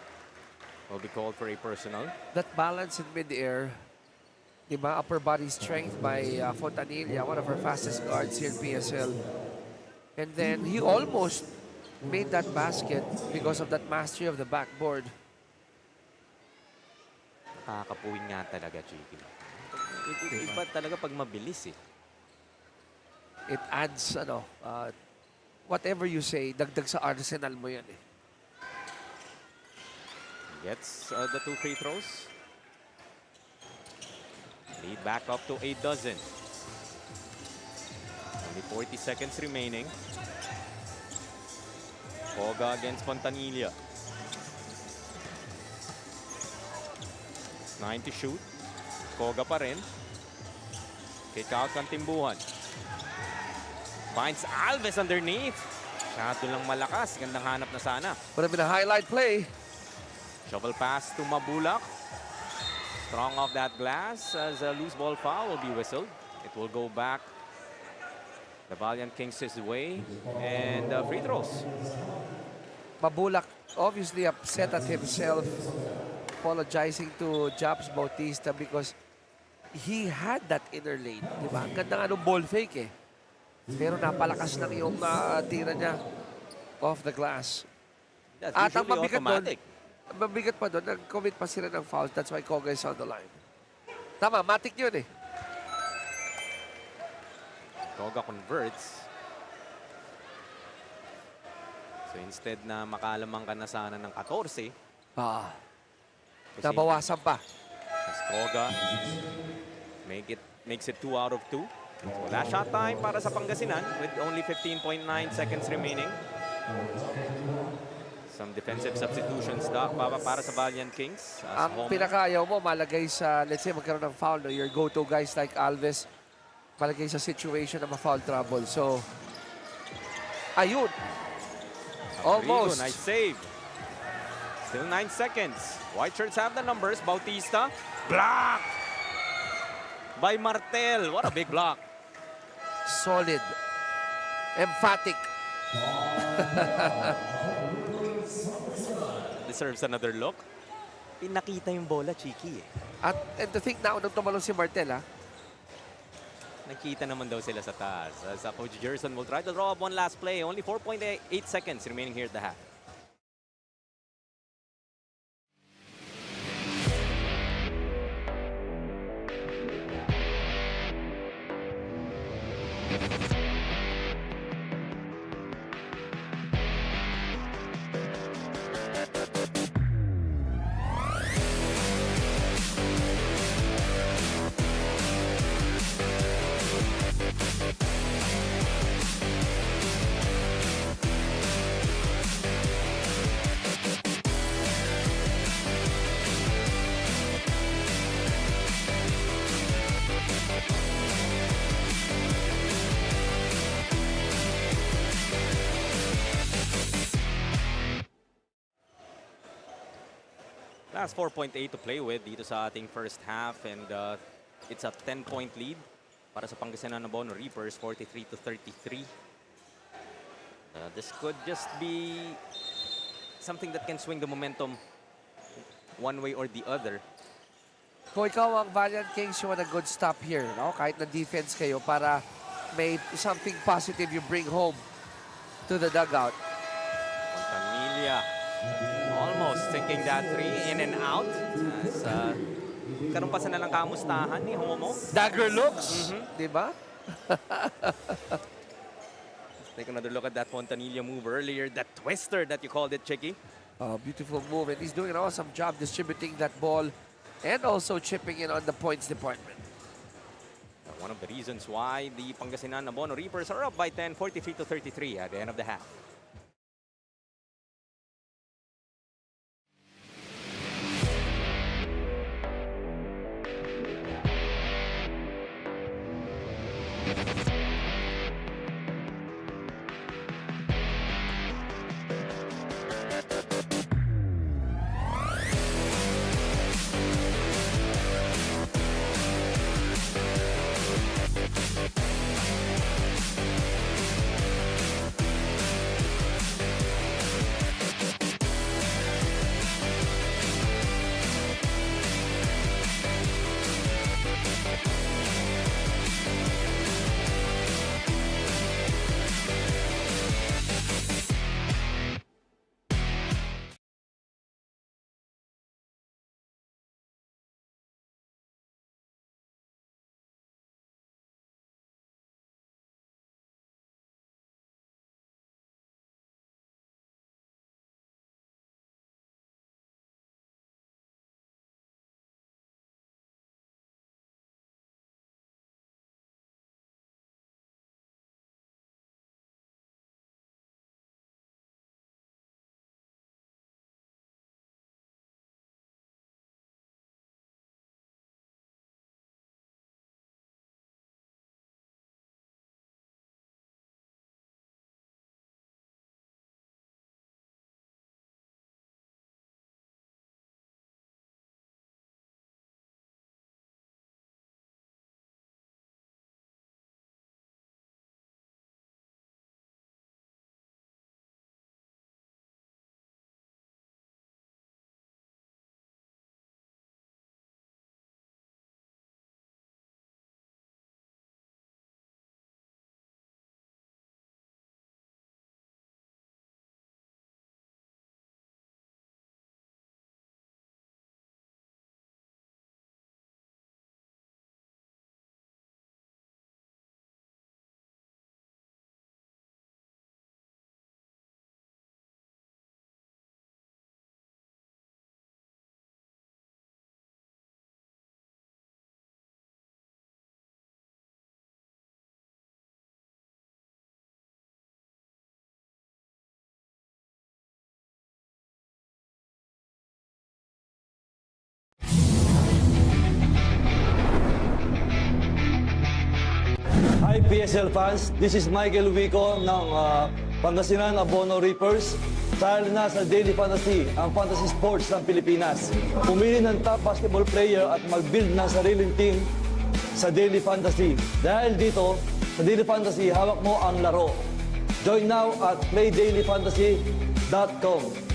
will be called for a personal.
That balance in mid-air, diba, upper body strength by Fontanilla, one of our fastest guards here in PSL. And then he almost made that basket because of that mastery of the backboard.
Nakakapuwing nga talaga, Chiki. Iba talaga pag mabilis eh.
It adds, whatever you say, dagdag sa arsenal mo yan eh.
Gets the 2 free throws. Lead back up to 8 dozen. Only 40 seconds remaining. Koga against Fontanilla. 9 to shoot. Koga pa rin. Kick out ng Timbuhan. Finds Alves underneath. Masyado lang malakas. Gandang hanap na sana.
Would have been a highlight play.
Shovel pass to Mabulak. Strong off that glass as a loose ball foul will be whistled. It will go back the Valiant Kings' way. And free throws.
Mabulak obviously upset at himself, apologizing to Japs Bautista because he had that inner lane. Diba? Ang ganda nga nung ball fake eh. Pero napalakas lang yung tira niya off the glass.
That's
At ang
usually automatic.
mabigat pa doon, nag-commit pa sila ng foul. That's why Koga is on the line. Tama, matik yun eh.
Koga converts. So instead na makalamang ka na sana ng 14,
Nabawasan pa.
as Koga makes it 2 out of 2. So last shot time para sa Pangasinan with only 15.9 seconds remaining. Some defensive substitutions para sa Valiant Kings.
Ang pinakaayaw mo, malagay sa, let's say, magkaroon ng foul. No? Your go-to guys like Alves, malagay sa situation na ma-foul trouble. So, ayun. Almost.
Nice save. Still 9 seconds. White shirts have the numbers. Bautista. Block! By Martel. What a big block.
Solid. Emphatic.
Deserves another look. Pinakita yung bola, Chiki eh.
And to think now, nung tumalong si Martel, ha?
Nakita naman daw sila sa taas. Sa Coach Gerson will try to draw up one last play. Only 4.8 seconds remaining here at the half. Last 4.8 to play with dito sa ating first half, and it's a 10-point lead para sa Pangasinan Abono Reapers, 43 to 33. This could just be something that can swing the momentum one way or the other.
Kung ikaw ang Valiant Kings, you want a good stop here, no? Kahit na defense kayo para may something positive you bring home to the dugout.
Montanilla almost sinking that three in and out. As karon pa sa nalang kamustahan ni Homo.
Dagger looks, di ba?
Let's take another look at that Fontanilla move earlier. That twister that you called it, Chicky.
Beautiful move, and he's doing an awesome job distributing that ball and also chipping in on the points department.
One of the reasons why the Pangasinan Abono Reapers are up by 10, 43-33 at the end of the half.
Hi PSL fans, this is Michael Wico ng Pangasinan Abono Reapers. Dahil na sa Daily Fantasy, ang fantasy sports ng Pilipinas. Pumili ng top basketball player at mag-build ng sariling team sa Daily Fantasy. Dahil dito, sa Daily Fantasy, hawak mo ang laro. Join now at playdailyfantasy.com.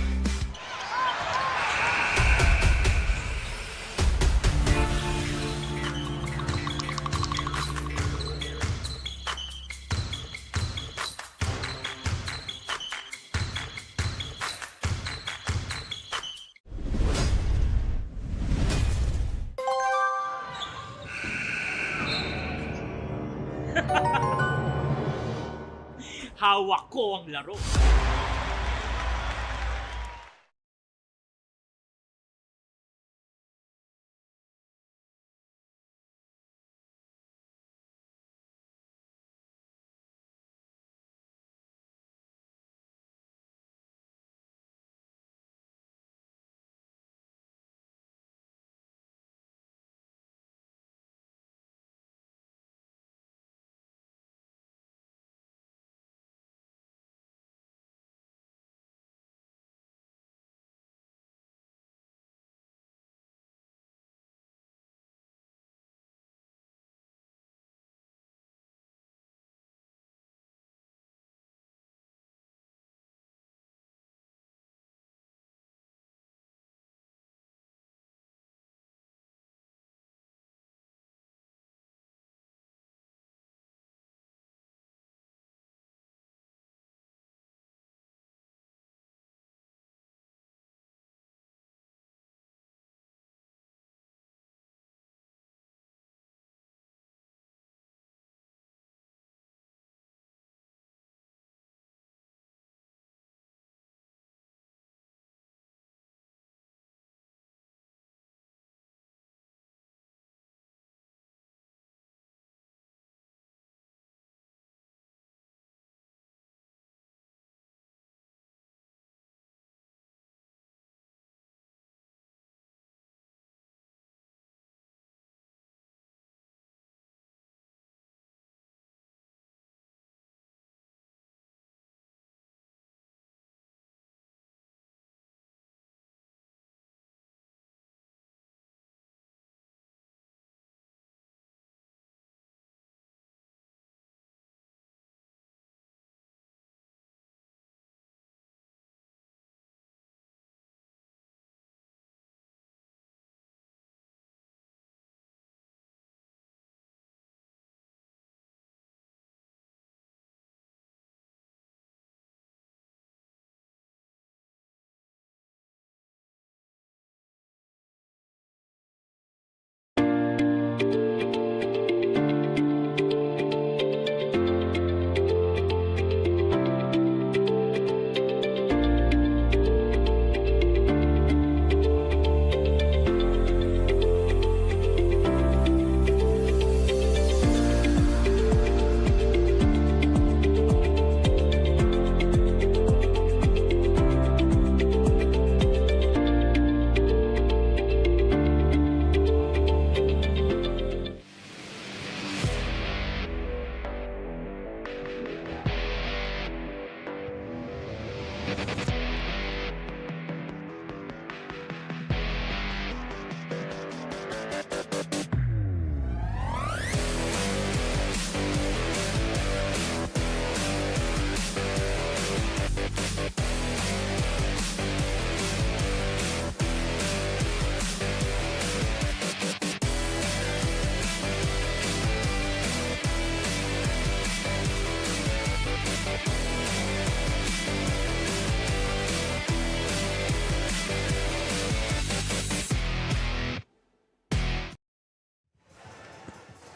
Hawak ko ang laro.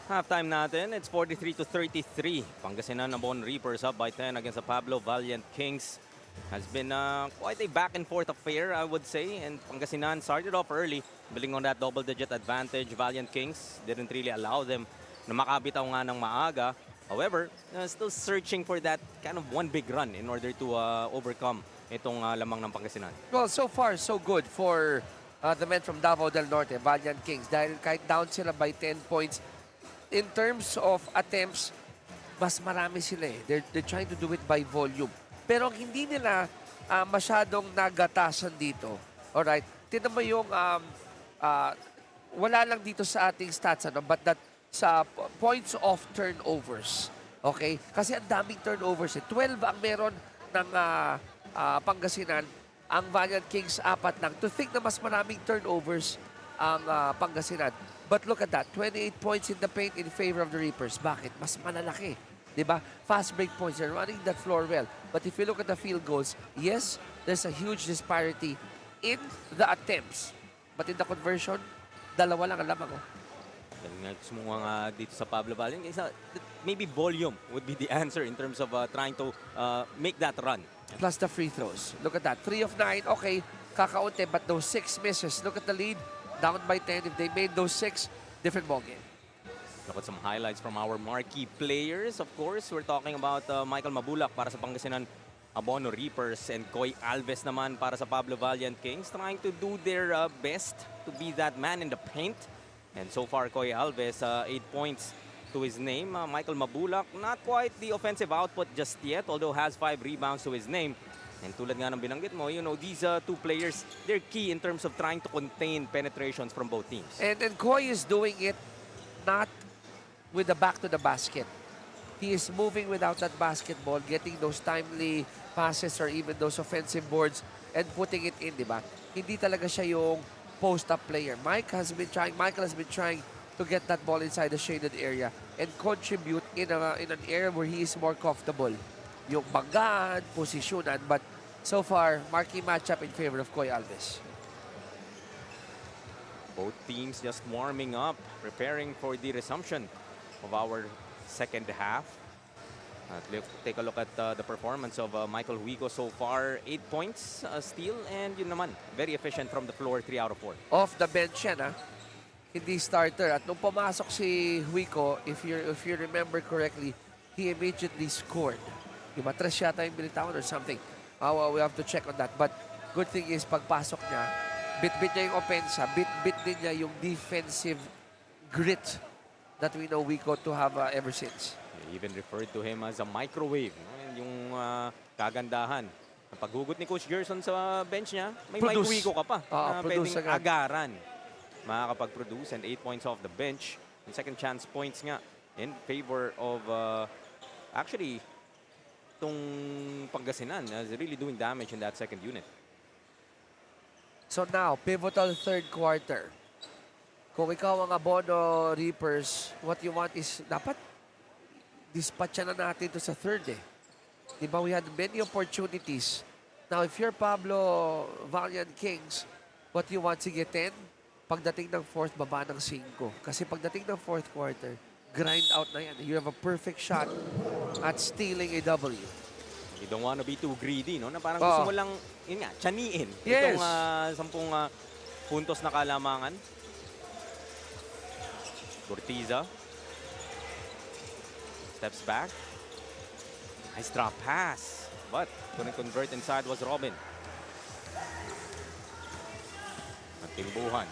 Halftime natin, it's 43-33. Pangasinan Abon Reapers up by 10 against the Pablo Valiant Kings. Has been quite a back and forth affair, I would say. And Pangasinan started off early, building on that double-digit advantage. Valiant Kings didn't really allow them na makabitaw nga ng maaga. However, still searching for that kind of one big run in order to overcome itong lamang ng Pangasinan.
Well, so far, so good for the men from Davao del Norte, Valiant Kings. Dahil kahit down sila by 10 points, in terms of attempts, mas marami sila eh. They're trying to do it by volume. Pero hindi nila masyadong nagatasan dito. Alright? Tignan mo yung wala lang dito sa ating stats, but that sa points of turnovers. Okay? Kasi ang daming turnovers eh. 12 ang meron ng Pangasinan. Ang Valiant Kings, 4 lang. To think na mas maraming turnovers ang Pangasinan. But look at that, 28 points in the paint in favor of the Reapers. Bakit? Mas malalaki. Diba? Fast break points. They're running that floor well. But if you look at the field goals, yes, there's a huge disparity in the attempts. But in the conversion, dalawa lang ang lamang.
Gusto mo nga dito sa Pablo Valiant, maybe volume would be the answer in terms of trying to make that run.
Plus the free throws. Look at that. 3 of 9. Okay, kakaunti. But those 6 misses. Look at the lead. Down by 10. If they made those 6, different ballgame.
Look at some highlights from our marquee players. Of course, we're talking about Michael Mabulak para sa Pangasinan Abono Reapers and Koy Alves naman para sa Pablo Valiant Kings, trying to do their best to be that man in the paint. And so far, Koy Alves, 8 points to his name. Michael Mabulak, not quite the offensive output just yet, although has 5 rebounds to his name. And tulad nga ng binanggit mo, you know, these two players, they're key in terms of trying to contain penetrations from both teams.
And Koy is doing it not with the back to the basket. He is moving without that basketball, getting those timely passes or even those offensive boards and putting it in, di ba? Hindi talaga siya yung post-up player. Michael has been trying to get that ball inside the shaded area and contribute in an area where he is more comfortable. Yung banggaan, posisyonan, but so far, marquee matchup in favor of Koy Alves.
Both teams just warming up, preparing for the resumption of our second half. Take a look at the performance of Michael Huico so far. 8 points, steal, and yun naman, very efficient from the floor, 3 out of 4.
Off the bench yan, hindi starter. At nung pumasok si Huico, if you remember correctly, he immediately scored. Diba? 3 yata yung binitawan or something. We have to check on that. But good thing is, pagpasok niya, bit-bit niya yung offensa, bit-bit din niya yung defensive grit that we know Huico to have ever since.
They even referred to him as a microwave. No? Yung kagandahan. Paghugot ni Coach Gerson sa bench niya, may Mike Huico ka pa na pwedeng agaran. Makakapag-produce and 8 points off the bench. And second chance points nga in favor of actually itong Pangasinan is really doing damage in that second unit.
So now, pivotal third quarter. Kung ikaw ang Abono Reapers, what you want is dapat dispatcha na natin to sa third eh. Diba, we had many opportunities. Now, if you're Pablo Valiant Kings, what you want, sige 10, pagdating ng fourth, baba ng 5. Kasi pagdating ng fourth quarter, grind out na yan. You have a perfect shot at stealing a W.
You don't want to be too greedy, no? Na parang gusto mo lang, yun nga, tiyaniin.
Yes.
Itong 10 puntos na kalamangan. Ortiza. Steps back. Nice drop pass. But couldn't convert inside was Robin. At Timbuhan.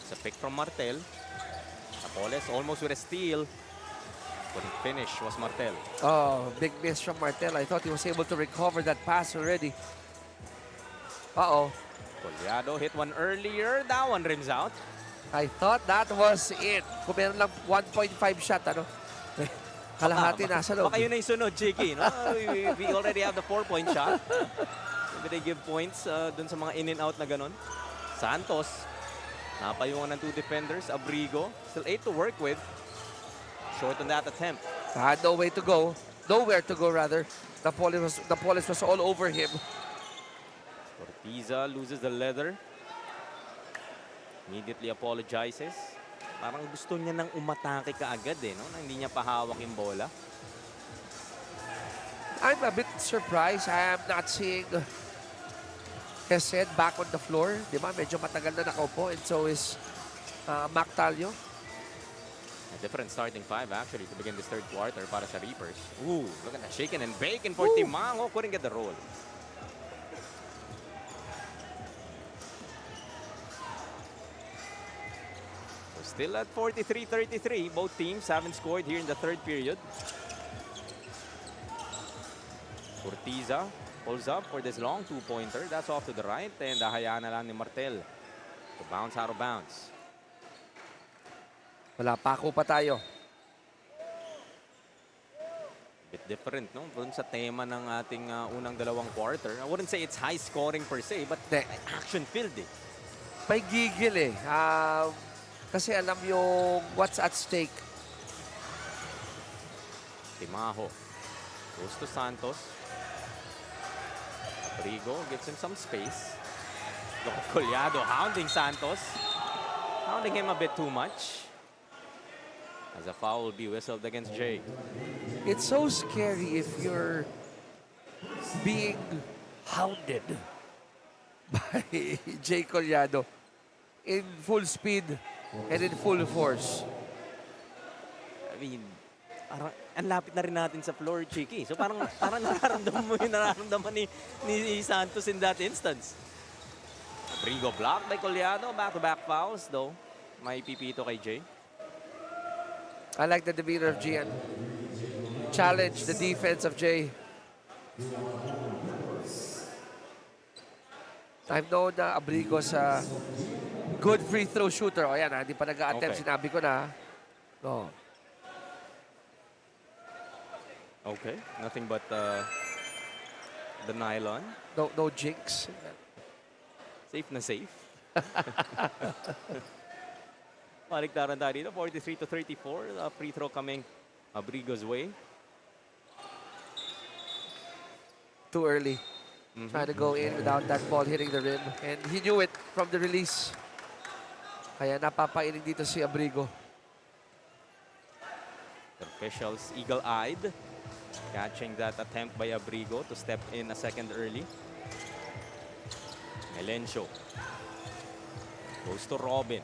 It's a pick from Martel. Napoles almost with a steal. Couldn't finish was Martel.
Oh, big miss from Martel. I thought he was able to recover that pass already. Uh-oh.
Collado hit one earlier. That one rims out.
I thought that was it. Kung meron lang 1.5 shot, ano? Kalahati nasa loob.
Baka yun na yung sunod, Chiki. No? we already have the 4-point shot. Maybe they give points dun sa mga in and out na ganun. Santos, napayungan ng 2 defenders. Abrigo, still 8 to work with. Short on that attempt.
Had no way to go. Nowhere to go, rather. Napoles was all over him.
Ortiza loses the leather. Immediately apologizes. Parang gusto niya nang umatake kaagad eh, no? Na hindi niya pahawak yung bola.
I'm a bit surprised. I am not seeing his head back on the floor. Di ba? Medyo matagal na nakaupo. And so is Mactalio.
A different starting five actually to begin this third quarter para sa Reapers. Ooh, look at that. Shaken and bacon for Timango. Couldn't get the roll. So still at 43-33. Both teams haven't scored here in the third period. Urtiza pulls up for this long two-pointer. That's off to the right. And hayaan na lang ni Martel to bounce out of bounds.
Wala pa ako pa tayo.
Bit different, no? Doon sa tema ng ating unang dalawang quarter. I wouldn't say it's high scoring per se, but action-filled eh.
May gigil eh. Kasi alam yung what's at stake.
Timaho goes to Santos. Abrigo gives him some space. Look at Collado hounding Santos. Hounding him a bit too much. As a foul will be whistled against Jay.
It's so scary if you're being hounded by Jay Collado in full speed and in full force.
I mean, parang ang lapit na rin natin sa floor, Chiki. So parang nararamdaman mo yung nararamdaman ni Santos in that instance. Abrigo blocked by Collado. Back-to-back fouls though. May pipito kay Jay.
I like the demeanor of Gian. Challenge the defense of Jay. I've known Abrigo's a good free throw shooter. O yan, hindi pa nag-a-attempt.
Okay.
Sinabi ko na. No.
Okay, nothing but the nylon.
No jinx.
Safe na safe. Maligtaran tayo dito, 43-34. Free throw coming Abrigo's way.
Too early. Trying to go in without that ball hitting the rim. And he knew it from the release. Kaya napapailing dito si Abrigo.
The officials eagle-eyed, catching that attempt by Abrigo to step in a second early. Melencio goes to Robin.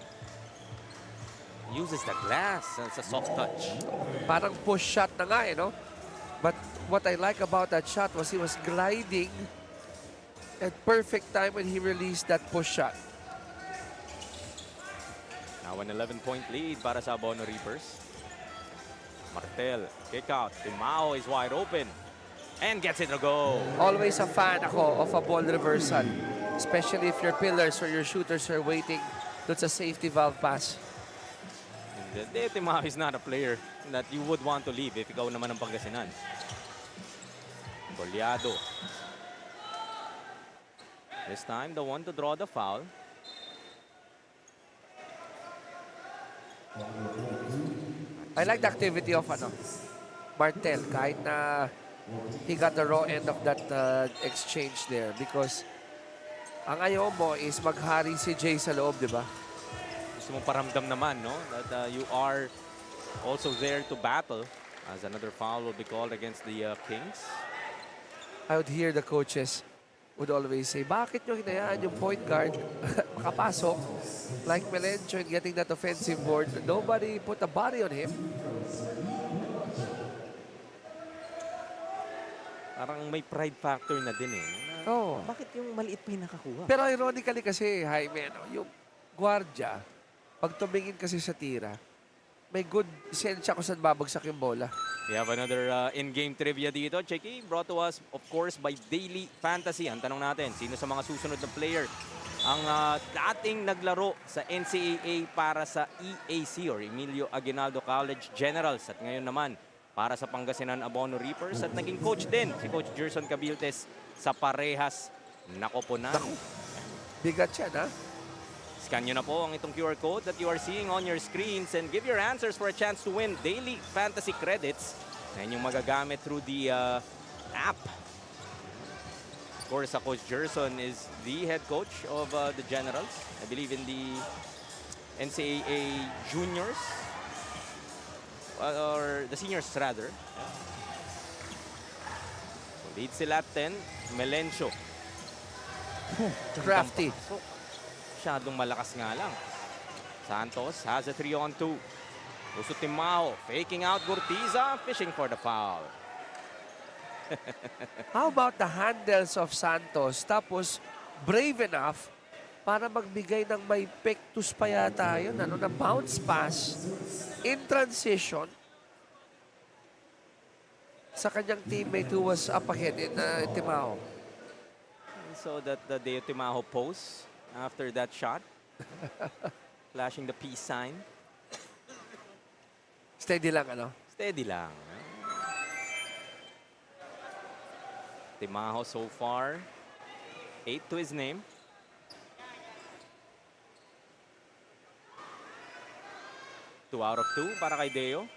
Uses the glass as a soft touch.
Parang push shot na nga eh, no? But what I like about that shot was he was gliding at perfect time when he released that push shot.
Now an 11-point lead para sa Abono Reapers. Martel, kick out. Timao is wide open and gets it to go.
Always a fan ako of a ball reversal. Especially if your pillars or your shooters are waiting. That's a safety valve pass.
Timao is not a player that you would want to leave if ikaw naman ang Pangasinan. Collado. This time, the one to draw the foul.
I like the activity of Martel. Kahit na he got the raw end of that exchange there. Because ang ayaw mo is maghari si Jay sa loob, di ba?
Gusto mong paramdam naman, no? That you are also there to battle. As another foul will be called against the Kings.
I would hear the coaches would always say, bakit nyo hinayaan yung point guard makapasok like Melencio in getting that offensive board? Nobody put a body on him.
Parang may pride factor na din eh.
Oh.
Bakit yung maliit pa yung nakakuha?
Pero ironically kasi, Jaime, yung gwardya, pag tumingin kasi sa tira, may good sensya kung saan babagsak yung bola.
We have another in-game trivia dito, Cheki. Brought to us, of course, by Daily Fantasy. Ang tanong natin, sino sa mga susunod na player ang dating naglaro sa NCAA para sa EAC or Emilio Aguinaldo College Generals at ngayon naman para sa Pangasinan Abono Reapers at naging coach din si Coach Gerson Cabiltes sa parehas na koponan.
Bigat yan, ha?
Scan nyo na po ang itong QR code that you are seeing on your screens and give your answers for a chance to win daily fantasy credits na inyong magagamit through the app. Of course, Coach Gerson is the head coach of the Generals. I believe in the NCAA juniors, or the seniors rather. So lead sila at 10, Melencio.
Crafty.
Masyadong malakas nga lang. Santos has a 3-on-2. Uso Timao, faking out Gurtiza, fishing for the foul.
How about the handles of Santos? Tapos, brave enough para magbigay ng may pectus pa yata yun. Ano, na bounce pass in transition sa kanyang teammate who was up ahead in Timao.
So that the Deo Timaho pose after that shot. Flashing the peace sign.
Steady lang, ano?
Steady lang. Timaho so far, 8 to his name. Two out of 2 para kay Deo.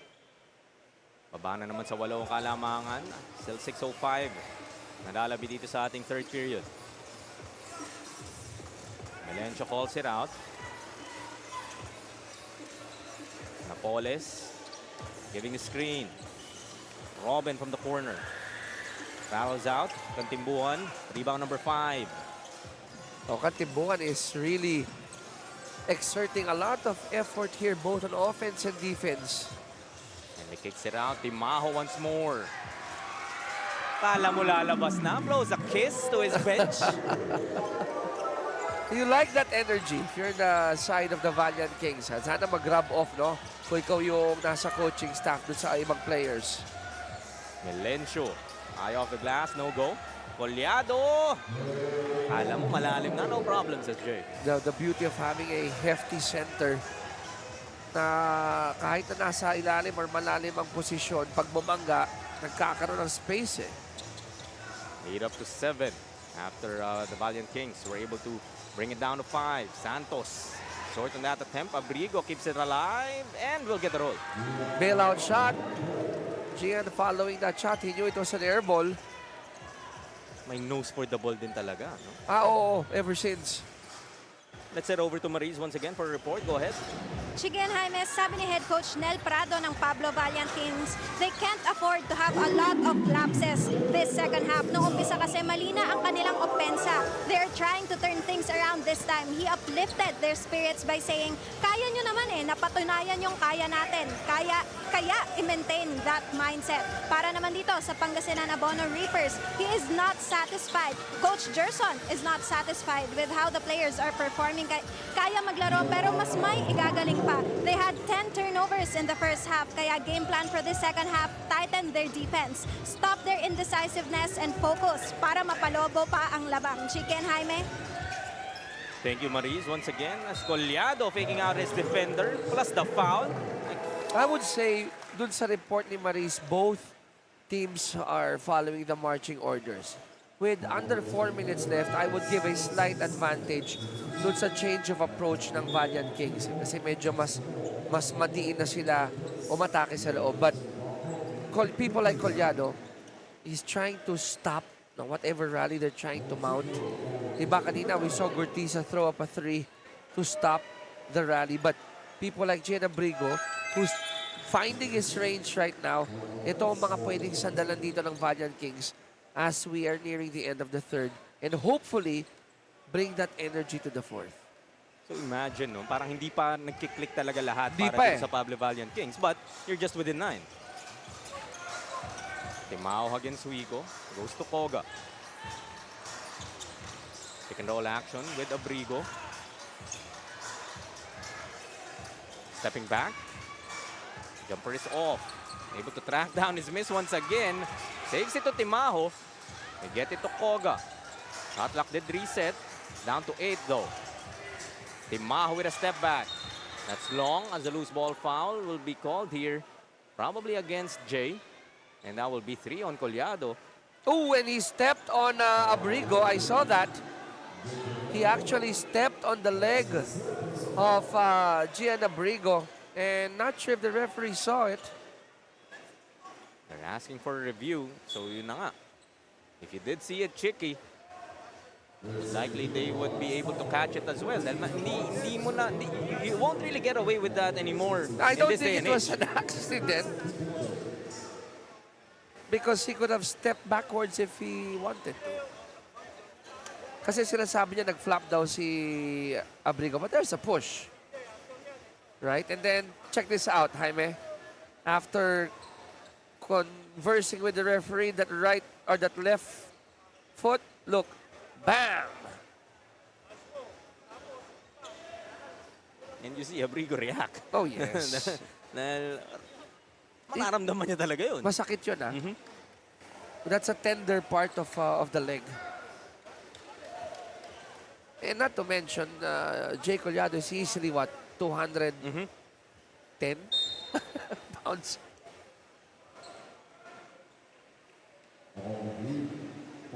Baba na naman sa 8 ang kalamangan. Still 6:05. Nadalabi dito sa ating third period. Melencio calls it out. Napoles giving the screen. Robin from the corner. Barrels out. Kantimbuhan. Rebound number 5.
Oh, Kantimbuhan is really exerting a lot of effort here, both on offense and defense.
And he kicks it out. Timaho once more. Kala mo lalabas na. Blows a kiss to his bench.
You like that energy if you're the side of the Valiant Kings. Sana mag-rub off, no? Kung ikaw yung nasa coaching staff dun sa ibang players.
Melencio. Eye off the glass. No go. Collado. Alam mo, malalim na. No problem sa Jay.
The beauty of having a hefty center na kahit na nasa ilalim or malalim ang posisyon, pag bumangga, nagkakaroon ng space eh.
Lead up to 7 after the Valiant Kings were able to bring it down to 5. Santos short on that attempt. Abrigo keeps it alive and will get the roll.
Bailout shot. Gian following that shot, he knew it was an air ball.
May nose for the ball din talaga, no?
Oo, ever since.
Let's head over to Maris once again for a report. Go ahead.
Chigen Jaime, sabi ni Head Coach Nel Prado ng Pablo Valiant Kings, they can't afford to have a lot of lapses this second half. Noong umpisa kasi malina ang kanilang opensa. They're trying to turn things around this time. He uplifted their spirits by saying, kaya nyo naman eh, napatunayan yung kaya natin. Kaya i-maintain that mindset. Para naman dito sa Pangasinan Abono Reapers, he is not satisfied. Coach Gerson is not satisfied with how the players are performing. Kaya maglaro pero mas may igagaling pa. They had 10 turnovers in the first half, kaya game plan for the second half, tighten their defense, stop their indecisiveness and focus para mapalobo pa ang labang. Chicken Jaime?
Thank you, Maris. Once again, Collado faking out his defender plus the foul.
I would say, dun sa report ni Maris, both teams are following the marching orders. With under 4 minutes left, I would give a slight advantage dun sa change of approach ng Valiant Kings. Kasi medyo mas madiin na sila umatake sa loob. But people like Collado, he's trying to stop whatever rally they're trying to mount. Diba kanina, we saw Gurtiza throw up a 3 to stop the rally. But people like Gian Abrigo, who's finding his range right now, ito ang mga pwedeng sandalan dito ng Valiant Kings as we are nearing the end of the third. And hopefully, bring that energy to the fourth.
So imagine, no? Parang hindi pa nagkiklik talaga lahat
Di
para
pa
dito sa Pablo Valiant Kings. But you're just within 9. Timao against Wico. Goes to Koga. Pick and roll action with Abrigo. Stepping back. Jumper is off. Able to track down his miss once again. Saves it to Timaho. They get it to Koga. Shot clock did reset. Down to 8 though. Timaho with a step back. That's long as a loose ball foul will be called here. Probably against Jay. And that will be 3 on Collado.
Oh, and he stepped on Abrigo. I saw that. He actually stepped on the leg of Gian Abrigo. And not sure if the referee saw it.
They're asking for a review. So yun na nga. If you did see it, Chicky, likely they would be able to catch it as well. Dahil hindi mo na, you won't really get away with that anymore
I
in
don't
this day
think
and
it was
age.
an accident. Because he could have stepped backwards if he wanted to. Kasi sinasabi niya nag-flop daw si Abrigo. But there's a push. Right? And then, check this out, Jaime. After conversing with the referee, that right or that left foot, look, bam!
And you see Abrigo react.
Oh, yes.
Mararamdaman niya talaga yun.
Masakit yun, ah. That's a tender part of the leg. And not to mention, Jay Collado is easily, what, 210 pounds?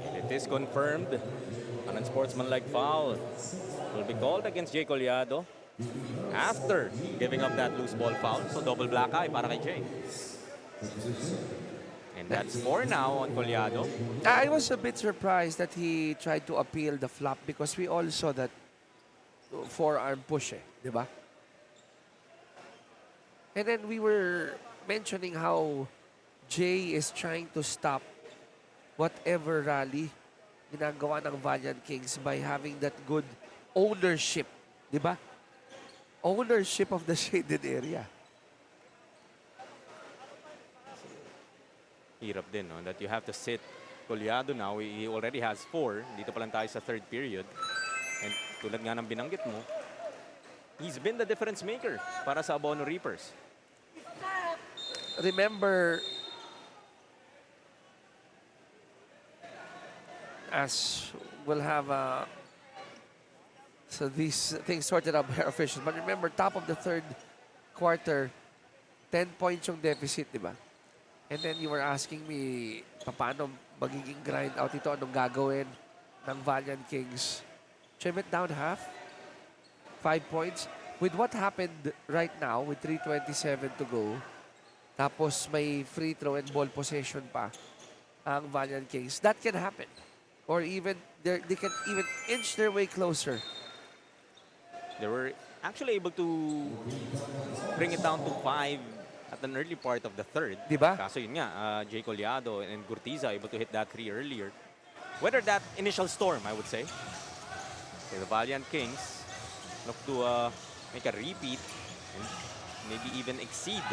It is confirmed. An unsportsmanlike foul will be called against Jay Collado after giving up that loose ball foul. So double black eye para kay Jay. And that's 4 now on Collado.
I was a bit surprised that he tried to appeal the flop because we all saw that forearm push, di ba? And then we were mentioning how Jay is trying to stop whatever rally ginagawa ng Valiant Kings by having that good ownership, di ba? Ownership of the shaded area.
Hirap din, no? That you have to sit Collado now. He already has 4. Dito pa lang tayo sa third period. And tulad nga ng binanggit mo, he's been the difference maker para sa Abono Reapers.
Remember, as we'll have so these things sorted out by our officials. But remember, top of the third quarter, 10 points yung deficit, di ba? And then you were asking me, paano magiging grind out ito? Anong gagawin ng Valiant Kings? Trim it down half, 5 points. With what happened right now, with 3:27 to go, tapos may free throw and ball possession pa ang Valiant Kings, that can happen. Or even, they can even inch their way closer.
They were actually able to bring it down to 5 at an early part of the third.
Diba?
Kaso yun nga, Jay Collado and Gurtiza able to hit that 3 earlier. Whether that initial storm, I would say. Okay, the Valiant Kings look to make a repeat and maybe even exceed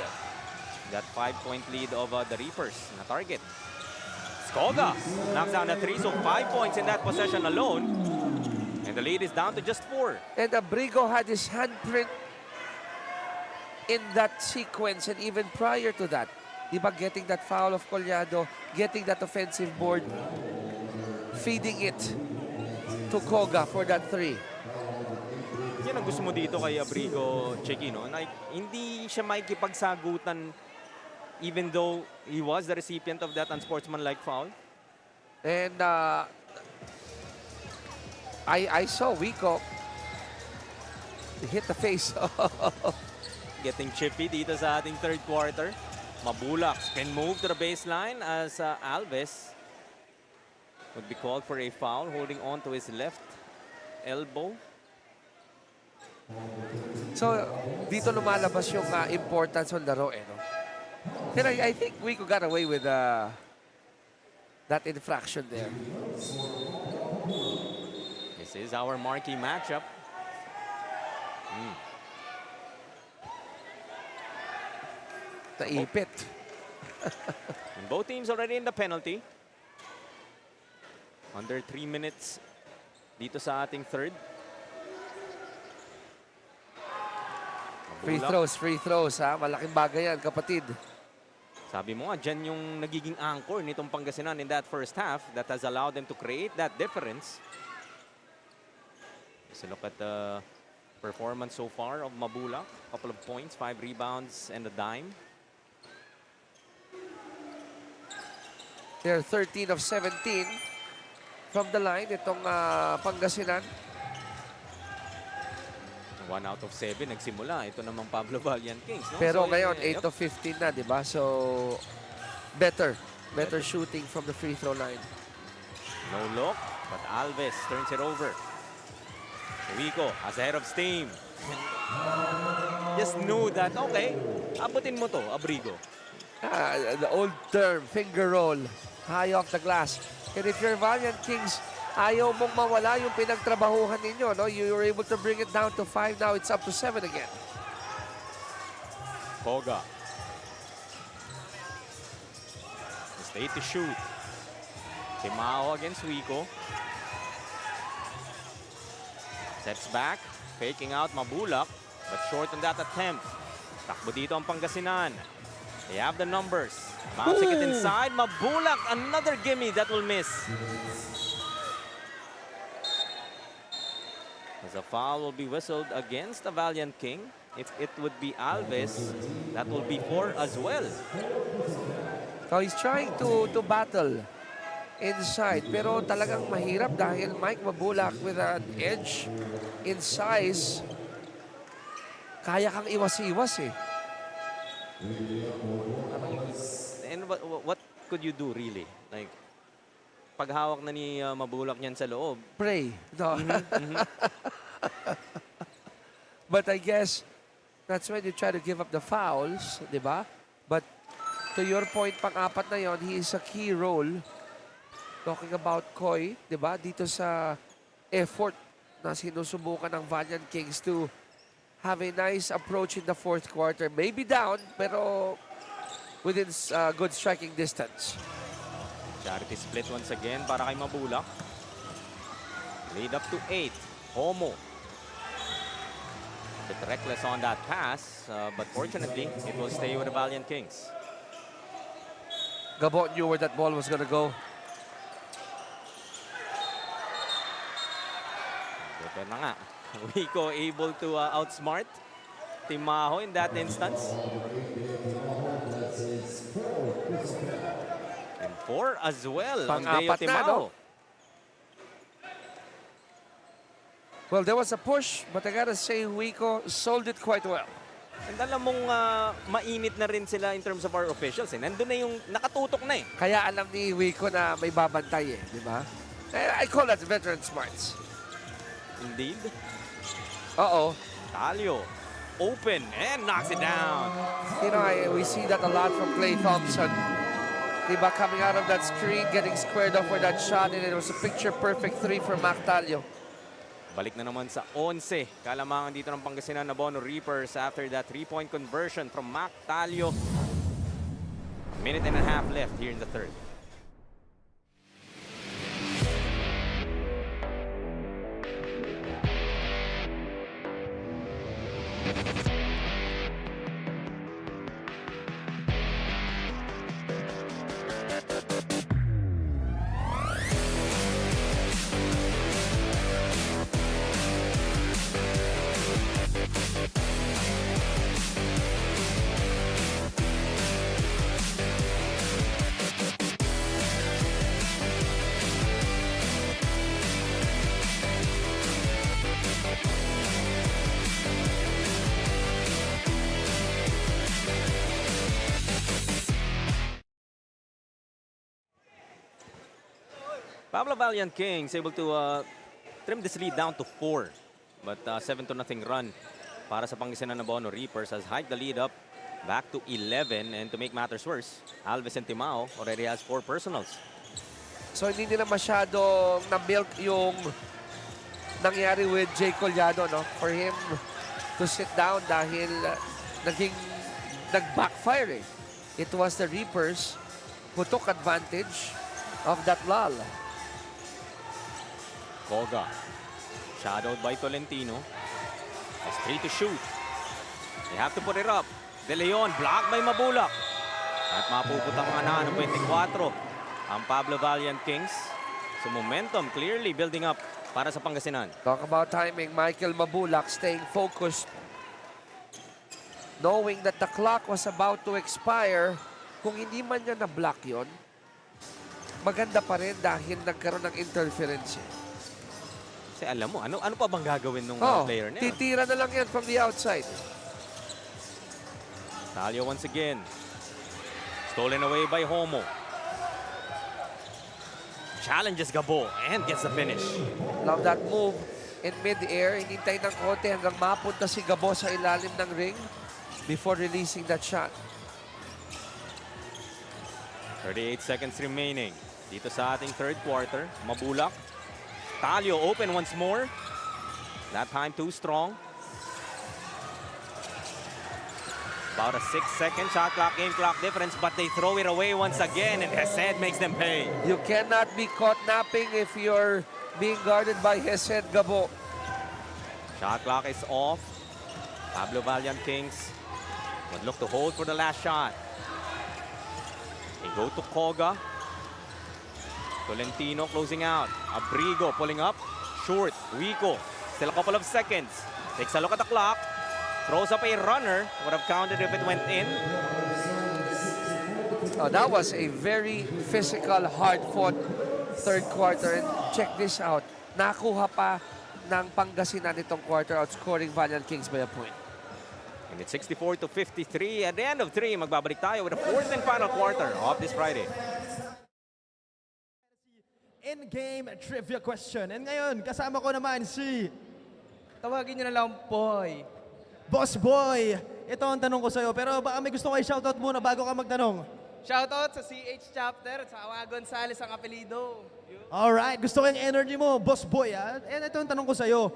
that 5-point lead of the Reapers na target. Skoga knocks down a 3, so 5 points in that possession alone. And the lead is down to just 4.
And Abrigo had his handprint in that sequence and even prior to that. Diba, getting that foul of Collado, getting that offensive board, feeding it to Koga for that 3.
Yan ang gusto mo dito kay Abrigo, Checky, no? Like, hindi siya makikipagsagutan even though he was the recipient of that unsportsmanlike foul.
And I saw Wico hit the face.
Getting chippy dito sa ating third quarter. Mabulak, spin move to the baseline as Alves would be called for a foul, holding on to his left elbow.
So, dito lumalabas yung importance ng laro, no? And I think Wico got away with that infraction there.
This is our marquee matchup.
Naipit.
And both teams already in the penalty. Under 3 minutes dito sa ating third.
Free throws, ha? Malaking bagay yan, kapatid.
Sabi mo nga, dyan yung nagiging anchor nitong Pangasinan in that first half that has allowed them to create that difference. Let's look at the performance so far of Mabulak. Couple of points, 5 rebounds, and a dime.
They're 13 of 17 from the line, itong Pangasinan.
1 out of 7 nagsimula. Ito namang Pablo Valiant Kings. No?
Pero
so,
ngayon,
yep.
8 of 15 na, di ba? So, better shooting from the free throw line.
No look. But Alves turns it over. Wico has a head of steam. Just knew that, okay, abutin mo to, Abrigo.
The old term, finger roll, high off the glass. And if you're Valiant Kings, ayaw mong mawala yung pinagtrabahuhan ninyo. No? You were able to bring it down to 5. Now it's up to 7 again.
Koga. Stay to shoot. Timao against Wico. Steps back, faking out Mabulak, but short on that attempt. Takbo dito ang Pangasinan. They have the numbers. Bouncing it inside, Mabulak, another gimme that will miss. As a foul will be whistled against the Valiant King. If it would be Alves, that will be 4 as well.
So he's trying to battle inside, pero talagang mahirap dahil Mike Mabulak with an edge in size. Kaya kang iwas-iwas eh.
And what could you do really? Like, paghawak na ni Mabulak niyan sa loob.
Pray. No. But I guess that's when you try to give up the fouls, di ba? But to your point, pang-apat na yon, he is a key role. Talking about Koy, di ba? Dito sa effort na sinusubukan ng Valiant Kings to have a nice approach in the fourth quarter. Maybe down, pero within good striking distance.
Charity split once again para kay Mabulak. Lead up to 8. Homo. A bit reckless on that pass, but fortunately, it will stay with the Valiant Kings.
Gabon knew where that ball was going to go.
Ito na nga. Wico able to outsmart Timaho in that instance. And 4 as well on Deo
Pang-apat na, no?
Timaho.
Well, there was a push, but I gotta say, Wico sold it quite well.
And alam mong mainit na rin sila in terms of our officials. Nandun na yung nakatutok na eh.
Kaya alam ni Wico na may babantay eh, di ba? I call that veteran smarts.
Indeed.
Uh-oh.
Talio. Open and knocks it down.
You know, we see that a lot from Klay Thompson. Diba, coming out of that screen, getting squared off for that shot, and it was a picture-perfect 3 for Mac Talio.
Balik na naman sa 11. Kalamangan dito ng Pangasinan na Bono Reapers after that 3-point conversion from Mac Talio. A minute and a half left here in the third. Pablo Valiant Kings able to trim this lead down to 4. But 7-0 run para sa Pangasinan na Bono Reapers has hiked the lead up back to 11. And to make matters worse, Alves and Timao already has 4 personals.
So hindi nila masyadong na-milk yung nangyari with Jay Collado, no? For him to sit down dahil nag-backfire eh. It was the Reapers who took advantage of that lull.
Koga. Shadowed by Tolentino. Has 3 to shoot. They have to put it up. De Leon, blocked by Mabulak. At mapuputak nga na ng 24 ang Pablo Valiant Kings. So momentum clearly building up para sa Pangasinan.
Talk about timing. Michael Mabulak staying focused. Knowing that the clock was about to expire, kung hindi man niya na-block yon, maganda pa rin dahil nagkaroon ng interference.
Kasi alam mo, ano pa bang gagawin ng player na yun?
Titira na lang yan from the outside.
Talio once again. Stolen away by Homo. challenges Gabo and gets the finish.
Love that move. In mid-air, hinintay ng konti hanggang mapunta si Gabo sa ilalim ng ring before releasing that shot.
38 seconds remaining. Dito sa ating third quarter. Mabulak. Talio open once more. That time too strong. About a 6-second shot clock, game clock difference, but they throw it away once again, and Hesed makes them pay.
You cannot be caught napping if you're being guarded by Hesed Gabo.
Shot clock is off. Pablo Valiant Kings would look to hold for the last shot. They go to Koga. Tolentino closing out. Abrigo pulling up. Short. Wico. Still a couple of seconds. Takes a look at the clock. Throws up a runner. Would have counted if it went in.
Oh, that was a very physical, hard-fought third quarter. And check this out. Nakuha pa ng Pangasinan itong quarter, outscoring Valiant Kings by a point.
And it's 64-53. At the end of 3, magbabalik tayo with the fourth and final quarter of this Friday.
In-game trivia question. And ngayon, kasama ko naman si
Tawagin niyo na lang, Boy.
Boss Boy. Ito ang tanong ko sa'yo, pero baka may gusto ko i-shoutout muna bago ka magtanong.
Shoutout sa CH chapter at sa Awa Gonzales ang apelido.
Alright, gusto ko yung energy mo, Boss Boy. And ito ang tanong ko sa'yo.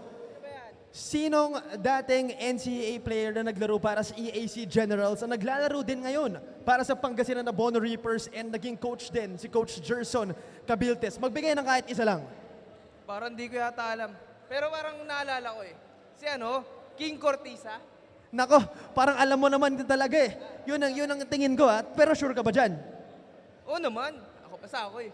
Sinong dating NCAA player na naglaro para sa EAC Generals ang naglalaro din ngayon para sa Pangasinan Abono Reapers and naging coach din, si Coach Gerson Cabiltes? Magbigay ng kahit isa lang.
Parang hindi ko yata alam. Pero parang naalala ko eh. Si King Cortisa.
Nako, parang alam mo naman din talaga eh. Yun ang tingin ko pero sure ka ba dyan?
Oo naman. Ako eh.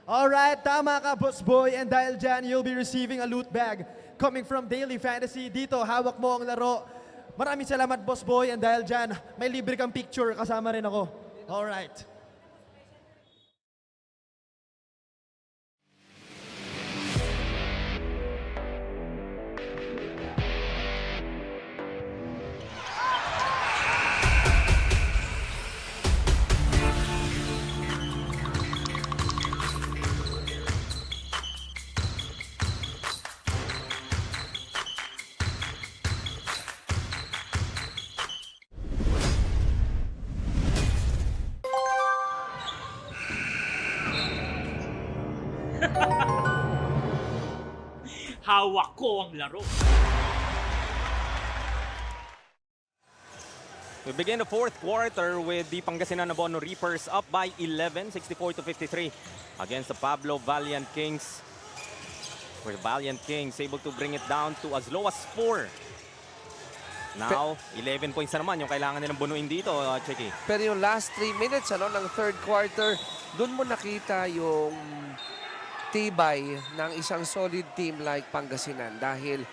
Alright, tama ka, Boss Boy. And dahil dyan, you'll be receiving a loot bag coming from Daily Fantasy. Dito, hawak mo ang laro. Maraming salamat, Boss Boy. And dahil dyan, may libre kang picture. Kasama rin ako. Alright.
Hawak ko ang laro.
We begin the fourth quarter with the Pangasinan Abono Reapers up by 11, 64-53 against the Pablo Valiant Kings. Where Valiant Kings able to bring it down to as low as 4. Now, 11 points na naman yung kailangan nilang bunuin dito, Cheki.
Pero yung last 3 minutes ng third quarter, dun mo nakita yung tibay ng isang solid team like Pangasinan dahil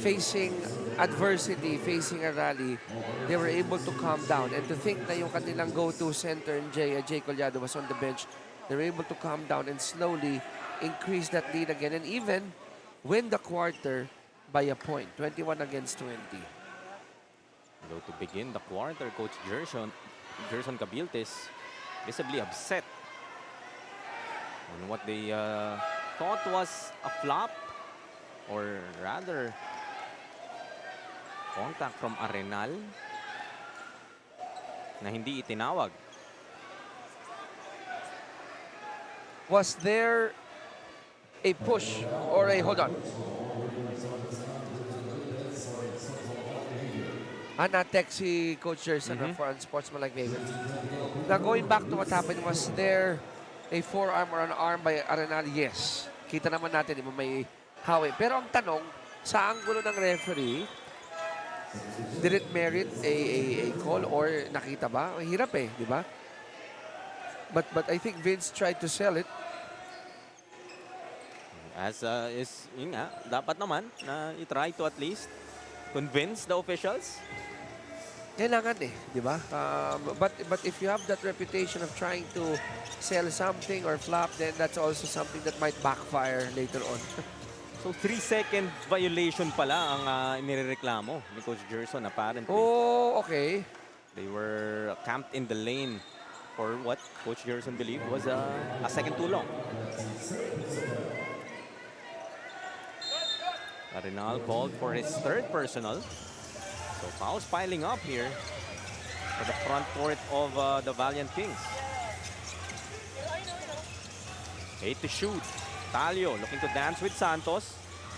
facing adversity, facing a rally, they were able to calm down. And to think na yung kanilang go-to center, Jay Collado, was on the bench, they were able to calm down and slowly increase that lead again and even win the quarter by a point, 21 against 20.
So to begin the quarter, Coach Gerson Cabiltes visibly upset on what they thought was a flop, or rather contact from Arenal na hindi itinawag.
Was there a push or a hold on? Na-text si Coach Gerson for unsportsmanlike behavior. Now going back to what happened, was there a forearm or an arm by Arenal? Yes. Kita naman natin, di ba, may hawi. Pero ang tanong, sa anggulo ng referee, did it merit a call or nakita ba? Hirap eh, di ba? But I think Vince tried to sell it.
As yun nga, dapat naman na i-try to at least convince the officials.
Kailangan eh, di ba? But if you have that reputation of trying to sell something or flop, then that's also something that might backfire later on.
So 3-second violation pala ang inireklamo ni Coach Gerson apparently.
Oh, okay.
They were camped in the lane for what Coach Gerson believed was a second too long. Arenal called for his third personal. So fouls piling up here for the front court of the Valiant Kings. 8 to shoot. Talio looking to dance with Santos.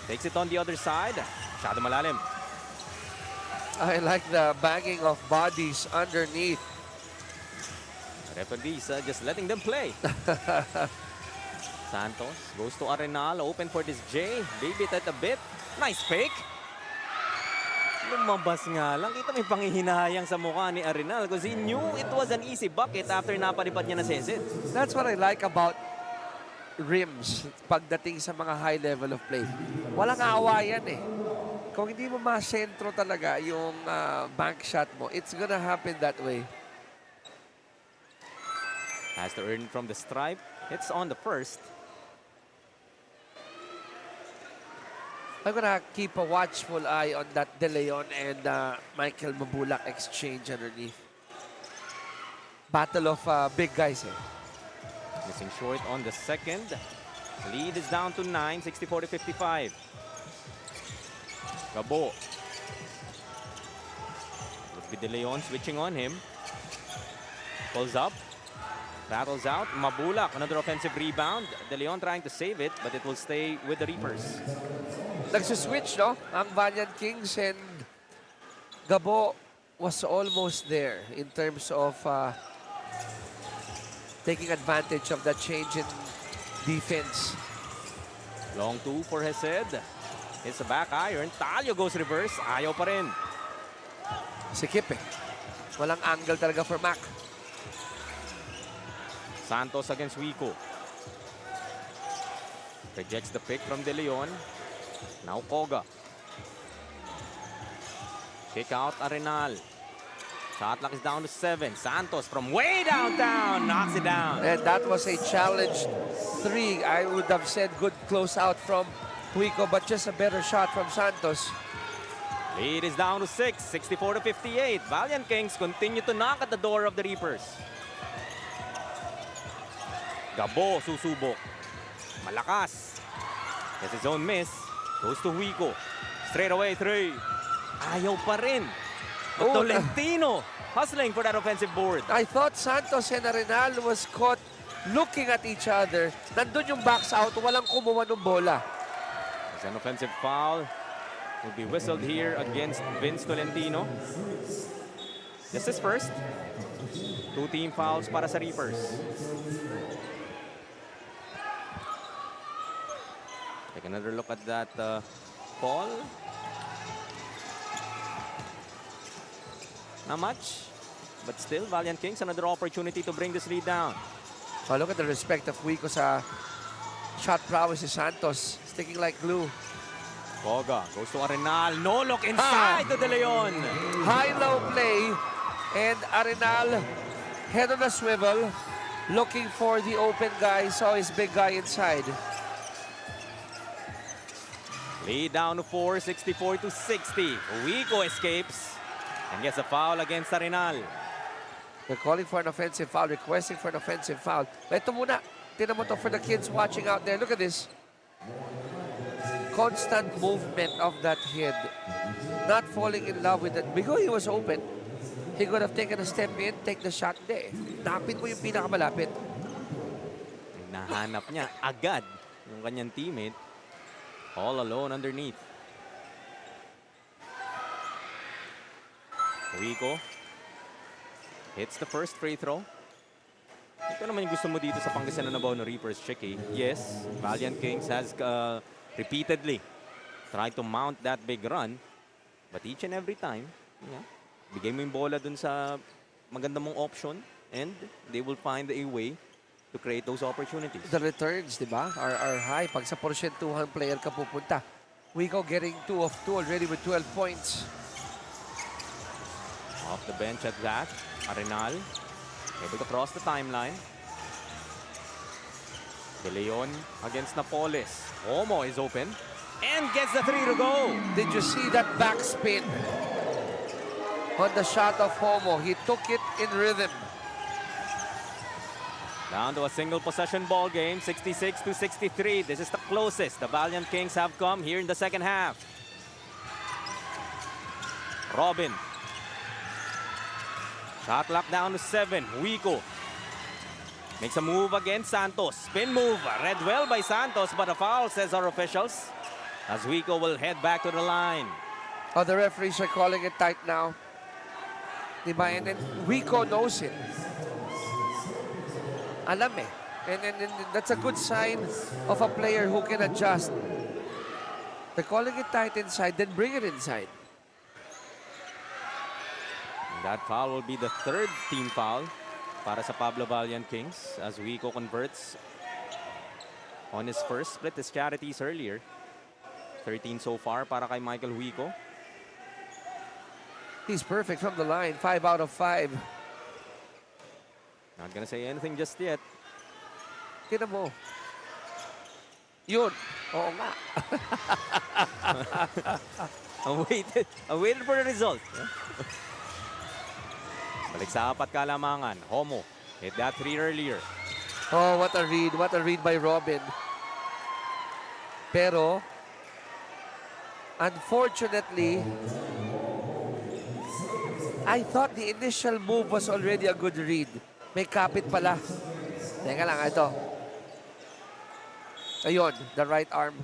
Takes it on the other side. Masyado malalim.
I like the banging of bodies underneath.
Referees just letting them play. Santos goes to Arenal. Open for this J. Baby it a bit. Nice fake. Lumabas nga lang. Kita may panghihinayang sa mukha ni Arenal because he knew it was an easy bucket after napalipad niya na seset.
That's what I like about rims pagdating sa mga high level of play. Walang awayan eh. Kung hindi mo masentro talaga yung bank shot mo, it's gonna happen that way.
Has to earn from the stripe. It's on the first.
I'm gonna keep a watchful eye on that De Leon and Michael Mabulak exchange underneath. Battle of big guys eh.
Missing short on the second. Lead is down to 9, 64 to 55. Gabo. Would be De Leon switching on him. Pulls up. Battles out. Mabulak, another offensive rebound. De Leon trying to save it, but it will stay with the Reapers.
Nagsuswitch, no? Ang Valiant Kings and Gabo was almost there in terms of taking advantage of the change in defense.
Long two for Hesed. It's a back iron. Talio goes reverse. Ayaw pa rin.
Sikip eh. Walang angle talaga for Mac.
Santos against Wico. Rejects the pick from De Leon. Now Koga. Kick out Arenal. Shot clock is down to 7. Santos from way downtown knocks it down.
And that was a challenge 3. I would have said good close out from Wico, but just a better shot from Santos.
Lead is down to 6, 64 to 58. Valiant Kings continue to knock at the door of the Reapers. Gabo susubok. Malakas. Gets his own miss. Goes to Wico. Straight away 3. Ayaw pa rin. But Tolentino hustling for that offensive board.
I thought Santos and Arenal was caught looking at each other. Nandun yung backs out, walang kumuha ng bola.
There's an offensive foul. Will be whistled here against Vince Tolentino. This is first. 2 team fouls para sa Reapers. Take another look at that call. Not much, but still, Valiant Kings, another opportunity to bring this lead down.
Oh, look at the respect of Wico sa shot prowess si Santos. Sticking like glue.
Koga goes to Arenal. No look inside to De Leon.
High-low play. And Arenal, head on a swivel, looking for the open guy. Saw his big guy inside.
Lead down to 4, 64 to 60. Wico escapes and gets a foul against Arenal.
They're calling for an offensive foul, requesting for an offensive foul. Ito muna, tingnan mo to for the kids watching out there. Look at this. Constant movement of that head. Not falling in love with it. Because he was open, he could have taken a step in, take the shot. Hindi. Napit mo yung pinakamalapit.
Nahanap niya agad yung kanyang teammate. All alone underneath. Wico hits the first free throw. Ito naman yung gusto mo dito sa Pangasinan na Abono Reapers, Chicky. Yes, Valiant Kings has repeatedly tried to mount that big run. But each and every time, bigay mo yung bola dun sa maganda mong option and they will find a way to create those opportunities.
The returns, di ba, are high. Pag sa porsyentuhan player ka pupunta. Wico getting 2 of 2 already with 12 points.
Off the bench at that. Arenal able to cross the timeline. De Leon against Napoles. Omo is open and gets the 3 to go.
Did you see that backspin on the shot of Homo? He took it in rhythm.
Down to a single possession ball game, 66-63. This is the closest the Valiant Kings have come here in the second half. Robin. Shot clock down to 7. Wico makes a move against Santos. Spin move. Read well by Santos, but a foul, says our officials, as Wico will head back to the line.
Oh, the referees are calling it tight now. Diba? And then Wico knows it. Alam eh. And that's a good sign of a player who can adjust. They're calling it tight inside, then bring it inside.
That foul will be the third team foul para sa Pablo Valiant Kings as Wico converts on his first, split his charities earlier. 13 so far para kay Michael Wico.
He's perfect from the line, 5 out of 5.
Not gonna say anything just yet.
Tignan mo. Yun. Oo nga.
I waited for the result. Balik sa apat kalamangan. Homo hit that 3 earlier.
Oh, what a read. What a read by Robin. Pero, unfortunately, I thought the initial move was already a good read. May kapit pala. Teka lang, ito. Ayun, the right arm.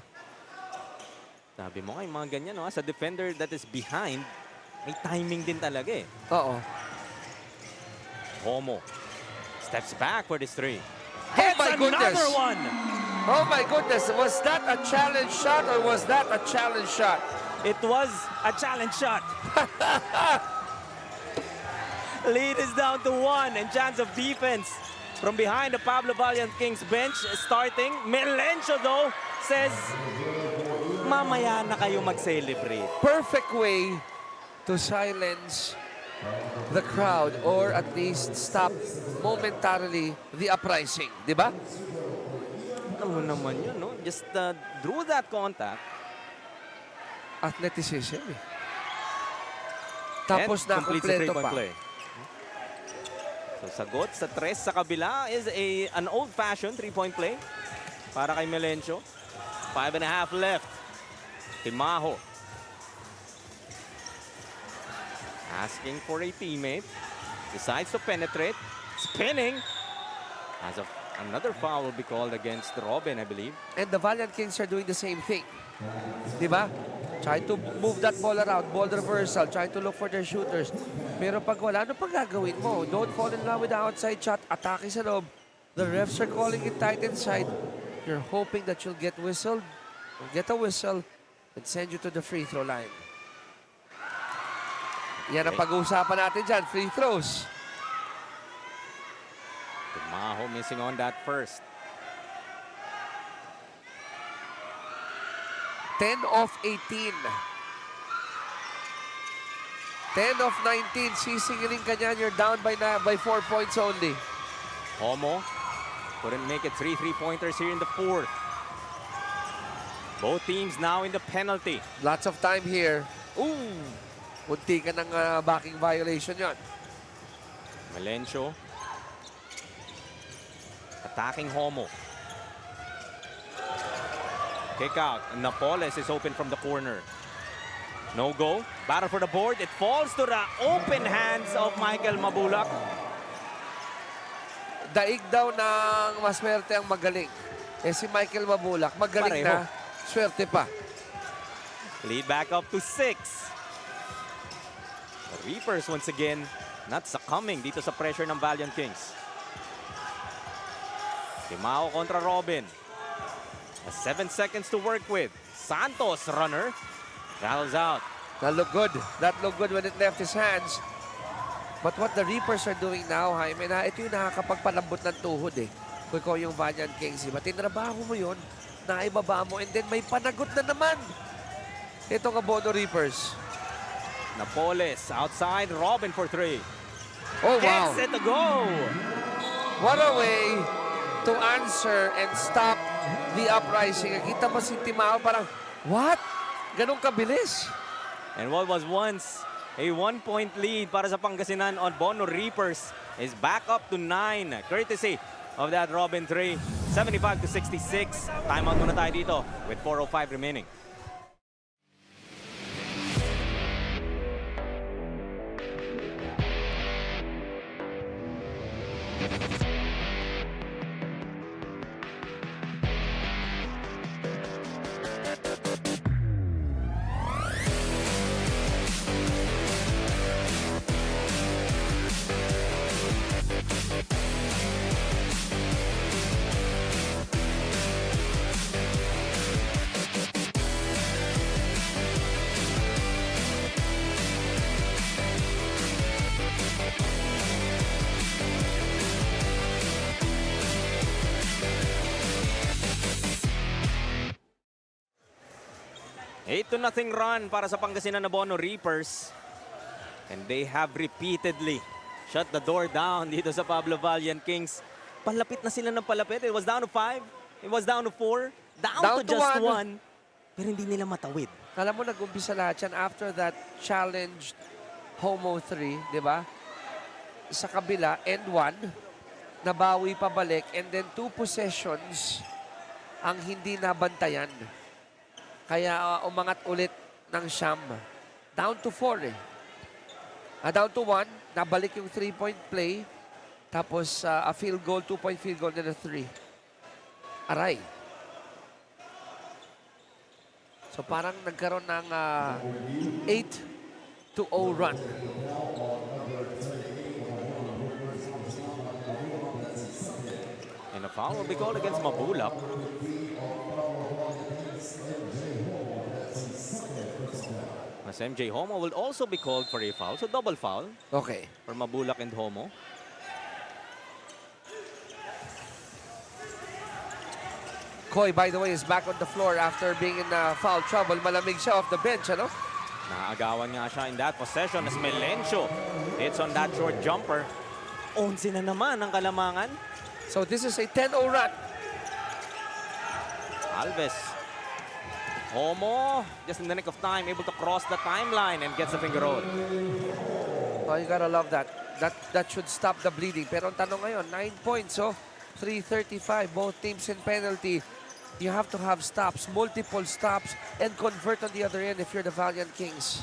Sabi mo nga, yung mga ganyan, no? Sa defender that is behind, may timing din talaga eh.
Oo.
Homo steps back for this 3.
Oh my goodness!
Another one!
Oh my goodness, was that a challenge shot or was that a challenge shot?
It was a challenge shot. Lead is down to 1 and chance of defense from behind the Pablo Valiant Kings bench starting. Melencio though says, mamaya na kayo mag-celebrate.
Perfect way to silence the crowd or at least stop momentarily the uprising, di ba?
Ano naman yun, no? Just drew that contact.
Athleticism eh. Tapos na
completes the
kompleto
three-point
pa.
play. So sagot sa 3 sa kabila is an old-fashioned 3-point play para kay Melencio. 5.5 left. Timaho asking for a teammate. Decides to penetrate. Spinning. As of another foul will be called against Robin, I believe.
And the Valiant Kings are doing the same thing. Di ba? Try to move that ball around, ball reversal, try to look for their shooters. Pero pag wala, ano pag gagawin mo? Don't fall in love with the outside shot. Atake sa loob. The refs are calling it tight inside. You're hoping that you'll get whistled. You'll get a whistle and send you to the free throw line. Yan ang pag-uusapan natin dyan, free throws.
Timaho missing on that first.
10 of 18. 10 of 19. Sisingilin ka niyan. You're down by 4 points only.
Homo couldn't make it 3 3-pointers here in the 4th. Both teams now in the penalty.
Lots of time here. Ooh! Punti ka ng backing violation yon.
Melencio attacking Homo. Kick out. Napoles is open from the corner. No go. Battle for the board. It falls to the open hands of Michael Mabulak.
Daig daw ng maswerte ang magaling. Eh si Michael Mabulak, magaling
Pareho.
na, swerte pa.
Lead back up to 6. The Reapers once again not succumbing dito sa pressure ng Valiant Kings. Timao kontra Robin. 7 seconds to work with. Santos, runner, rattles out.
That looked good. That looked good when it left his hands. But what the Reapers are doing now, Jaime, na ito yung nakakapagpalambot ng tuhod eh. Kung ikaw yung Valiant Kings, diba? Tinrabaho mo yun, naibaba mo, and then may panagot na naman. Ito nga Bono Reapers.
Napoles outside, Robin for 3.
Oh, wow.
Gets it to go.
What a way to answer and stop the uprising. Kita mo si Timao parang, what? Ganun kabilis.
And what was once a 1-point lead para sa Pangasinan on Bono Reapers is back up to 9. Courtesy of that Robin 3. 75-66. Timeout muna tayo dito with 4:05 remaining. Eight to nothing run para sa Pangasinan Abono Reapers. And they have repeatedly shut the door down dito sa Pablo Valiant Kings. Palapit na sila ng palapit. It was down to 5. It was down to 4. Down to just 1. Pero hindi nila matawid.
Alam mo, nag-umpisa lahat yan after that challenge Homo 3, di ba? Sa kabila, and 1, nabawi pabalik, and then 2 possessions ang hindi nabantayan. Kaya umangat ulit ng Siyam. Down to 4 eh. Down to 1, nabalik yung 3-point play. Tapos a field goal, 2-point field goal, then a 3. Aray. So parang nagkaroon ng 8-0 run.
And a foul will be called against Mabulak. As MJ Homo will also be called for a foul. So double foul
Okay.
for Mabulak and Homo.
Koy, by the way, is back on the floor after being in foul trouble. Malamig siya off the bench, ano?
Naaagawan nga siya in that possession as Melencio hits on that short jumper. 11 na naman ang kalamangan.
So this is a 10-0 run.
Alves. Homo, just in the nick of time, able to cross the timeline and gets the finger roll.
Oh, you gotta love that. That should stop the bleeding. Pero ang tanong ngayon, 9 points, oh. 3:35, both teams in penalty. You have to have stops, multiple stops, and convert on the other end if you're the Valiant Kings.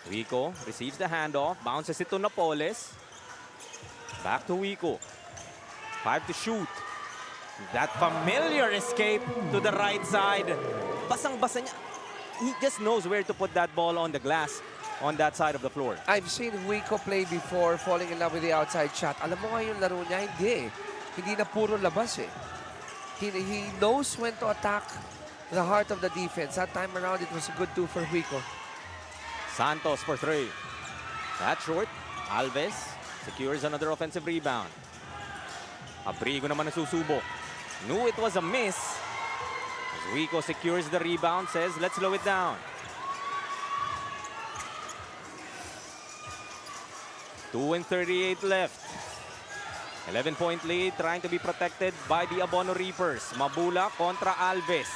Wico receives the handoff, bounces it to Napoles. Back to Wico. 5 to shoot. That familiar escape to the right side. Basang-basa niya. He just knows where to put that ball on the glass on that side of the floor.
I've seen Wico play before, falling in love with the outside shot. Alam mo nga yung laro niya, hindi eh. Hindi na puro labas eh. He knows when to attack the heart of the defense. That time around, it was a good 2 for Wico.
Santos for 3. That's short. Alves secures another offensive rebound. Abrigo naman ang susubo. Knew it was a miss. As Wico secures the rebound, says, let's slow it down. 2:38 left. 11-point lead, trying to be protected by the Abono Reapers. Mabula kontra Alves.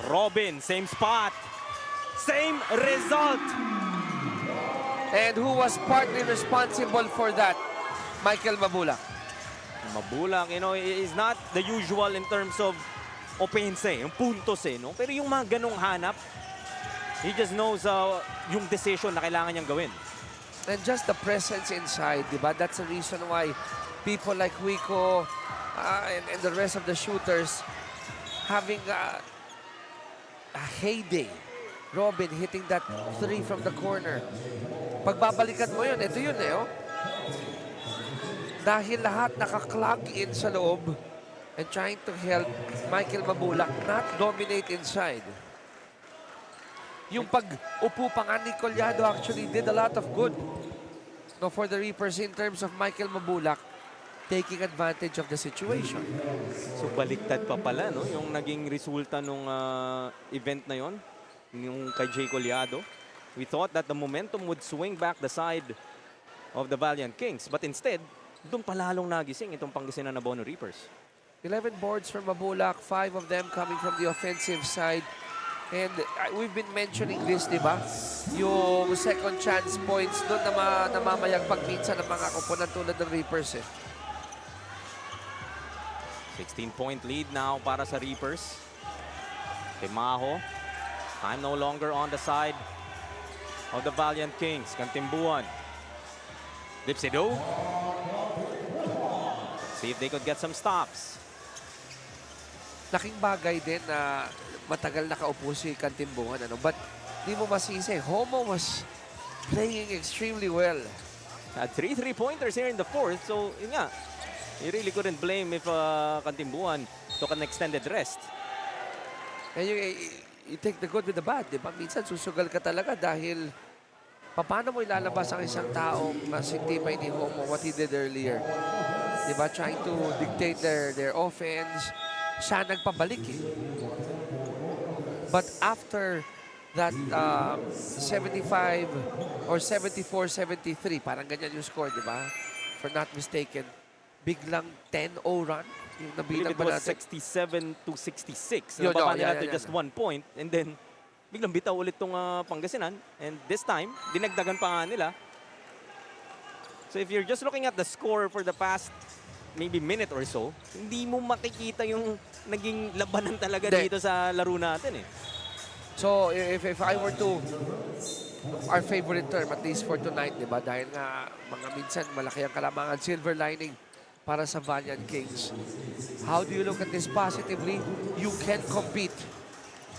Robin, same spot. Same result.
And who was partly responsible for that? Michael Mabulak.
Mabulak, you know, is not the usual in terms of offense, yung puntos no? Pero yung mga ganong hanap, he just knows yung decision na kailangan niyang gawin.
And just the presence inside, diba? That's the reason why people like Wico and the rest of the shooters having a heyday. Robin hitting that 3 from the corner. Pagbabalikan mo yun, ito yun oh. Dahil lahat naka-clog in sa loob and trying to help Michael Mabulak not dominate inside. Yung pag-upo pa nga ni Collado actually did a lot of good for the Reapers in terms of Michael Mabulak taking advantage of the situation.
So baliktad pa pala, no? Yung naging resulta nung event na yon, yung kay Jay Collado. We thought that the momentum would swing back the side of the Valiant Kings. But instead, doon palalong nagising itong Pangasinan Abono Reapers.
11 boards from Mabulak, 5 of them coming from the offensive side. And we've been mentioning this, di ba? Yung second chance points doon na namamayagpag minsan ng mga koponan tulad ng Reapers eh.
16-point lead now para sa Reapers. Timaho. Time no longer on the side of the Valiant Kings. Kantimbuan. Dipsido. See if they could get some stops.
Laking bagay din na matagal nakaupo si Kantimbuhan. Ano? But di mo masisi. Homo was playing extremely well.
Had 3 3-pointers here in the fourth. So, yun nga. You really couldn't blame if Kantimbuan took an extended rest.
And you take the good with the bad. Di ba? Minsan susugal ka talaga dahil paano mo ilalabas ang isang taong mas hindi may ni Homo what he did earlier. Di ba? Trying to dictate their offense. Siya nagpabalik eh. But after that 75 or 74-73, parang ganyan yung score, di ba? If I'm not mistaken, biglang 10-0 run. Yung
I believe
nabilang
it
ba
was
natin?
67-66.
Yun,
Nababa
oh,
nila
yeah,
to
yeah,
just
yeah.
1 point. And then, biglang bitaw ulit tong Pangasinan. And this time, dinagdagan pa nga nila. So if you're just looking at the score for the past maybe minute or so, hindi mo makikita yung naging labanan talaga dito sa laro natin eh.
So, if I were to, our favorite term, at least for tonight, di ba? Dahil nga, mga minsan, malaki ang kalamangan, silver lining para sa Valiant Kings. How do you look at this positively? You can compete.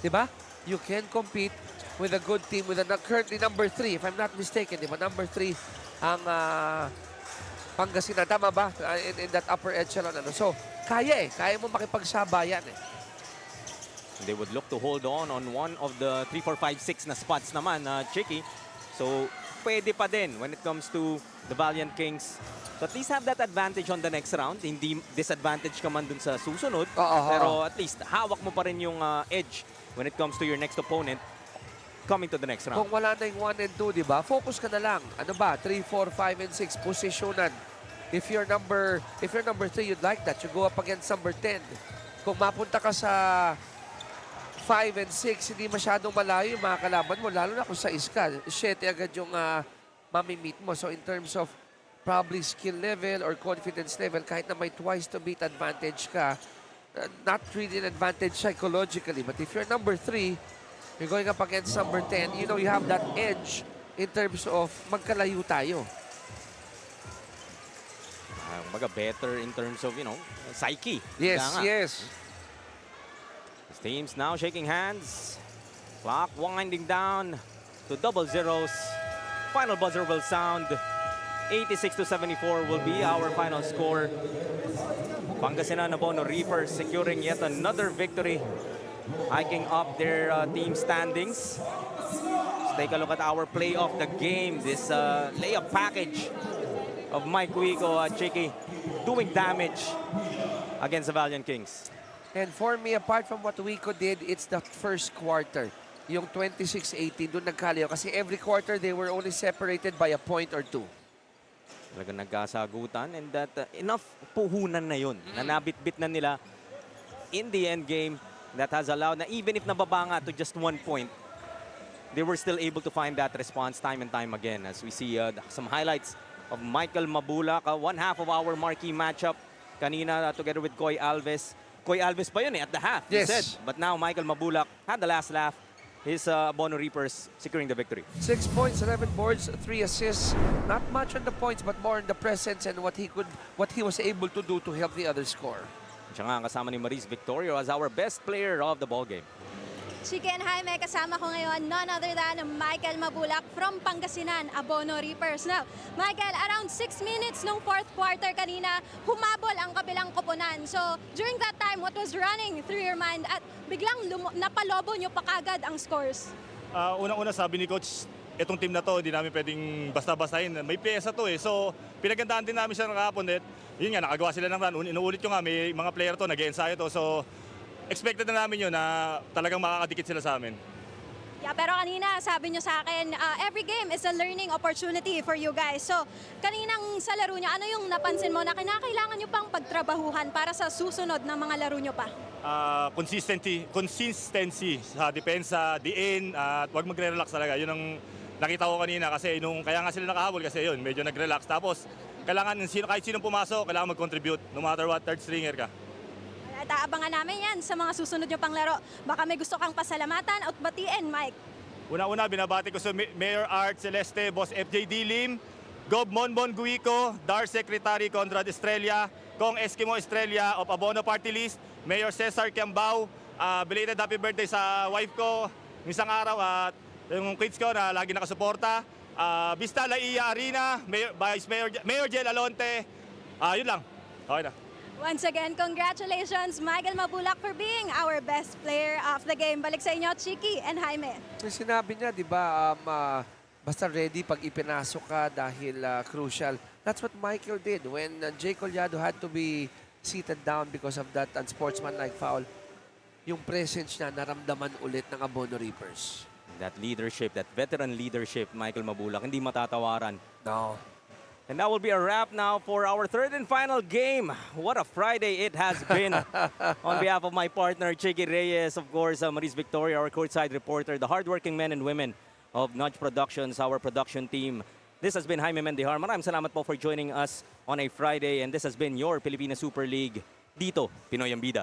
Di ba? You can compete with a good team, with currently number 3, if I'm not mistaken, di ba? Number 3 ang Pangasinan. Tama ba? In that upper echelon. Ano? So, kaya mo makipagsabayan eh.
They would look to hold on one of the 3, 4, 5, 6 na spots naman, Chicky. So, pwede pa din when it comes to the Valiant Kings. So, at least have that advantage on the next round. Hindi disadvantage ka man dun sa susunod. Pero at least, hawak mo pa rin yung edge when it comes to your next opponent coming to the next round.
Kung wala na yung 1 and 2, di ba? Focus ka na lang. Ano ba? 3, 4, 5, and 6. Posisyonan. If you're number 3, you'd like that. You go up against number 10. Kung mapunta ka sa 5 and 6, hindi masyadong malayo yung mga kalaban mo, lalo na kung sa iska. 7 agad yung mamimit mo. So in terms of probably skill level or confidence level, kahit na may twice to beat advantage ka, not really an advantage psychologically. But if you're number 3, you're going up against number 10, you know you have that edge in terms of magkalayo tayo.
Baga better in terms of, psyche.
Yes, yes.
These teams now shaking hands. Clock winding down to double zeros. Final buzzer will sound. 86-74 will be our final score. Pangasinan Abono Reapers securing yet another victory, hiking up their team standings. Let's take a look at our play of the game. This layup package of Mike Wico, Chicky, doing damage against the Valiant Kings.
And for me, apart from what Wico did, it's the first quarter. Yung 26-18, doon nagkalayo. Kasi every quarter, they were only separated by a point or 2.
Talagang nagkasagutan, and that enough puhunan na yun na nabitbit na nila in the end game that has allowed na even if nababa nga to just 1 point, they were still able to find that response time and time again. As we see some highlights of Michael Mabulak, one half of our marquee matchup kanina together with Koy Alves. Koy Alves pa yun at the half,
yes.
He said. But now Michael Mabulak had the last laugh. His Abono Reapers securing the victory.
6 points, 11 boards, 3 assists. Not much on the points, but more on the presence and what he was able to do to help the other score.
Siya nga kasama ni Maris Victorio as our best player of the ballgame.
Chicken Jaime, kasama ko ngayon, none other than Michael Mabulak from Pangasinan, Abono Reapers. Now, Michael, around 6 minutes nung fourth quarter kanina, humabol ang kabilang koponan. So, during that time, what was running through your mind? At biglang napalobo nyo pa kagad ang scores.
Unang-una sabi ni Coach, itong team na to, hindi namin pwedeng basta-bastahin. May pyesa to eh. So, pinagandaan din namin siya nakapon. Yun nga, nakagawa sila ng run. Inuulit ko nga, may mga player to, nag-ensayo to. So, expected na namin yun na talagang makakadikit sila sa amin.
Yeah, pero kanina sabi nyo sa akin, every game is a learning opportunity for you guys. So, kaninang sa laro nyo, ano yung napansin mo na kinakailangan nyo pang pagtrabahuhan para sa susunod na mga laro nyo pa?
consistency sa depensa, diin, at wag magre-relax talaga. Yun ang nakita ko kanina kasi kaya nga sila nakahabol kasi yun, medyo nag-relax. Tapos kailangan kahit sinong pumasok, kailangan mag-contribute no matter what, third stringer ka.
At aabangan namin yan sa mga susunod yung panglaro. Baka may gusto kang pasalamatan at batiin, Mike.
Una-una, binabati ko sa Mayor Art Celeste, Boss FJ Dilim, Gob Monbon Guico, Dar Secretary Conrad Estrella, Kong Eskimo Estrella of Abono Party List, Mayor Cesar Kiambao, belated happy birthday sa wife ko isang araw at yung kids ko na lagi nakasuporta, Vista Laia Arena, Mayor Jel Alonte, yun lang. Okay na.
Once again, congratulations, Michael Mabulak, for being our best player of the game. Balik sa inyo, Chiki and Jaime.
Yung sinabi niya, di ba, basta ready pag ipinasok ka dahil crucial. That's what Michael did when Jay Collado had to be seated down because of that unsportsmanlike foul. Yung presence niya naramdaman ulit ng Abono Reapers.
That leadership, that veteran leadership, Michael Mabulak, hindi matatawaran.
No.
And that will be a wrap now for our third and final game. What a Friday it has been. On behalf of my partner, Chiki Reyes, of course, Maris Victoria, our courtside reporter, the hardworking men and women of Nudge Productions, our production team. This has been Jaime Mendihar. Maraming salamat po for joining us on a Friday. And this has been your Pilipinas Super League. Dito, Pinoy ang Bida.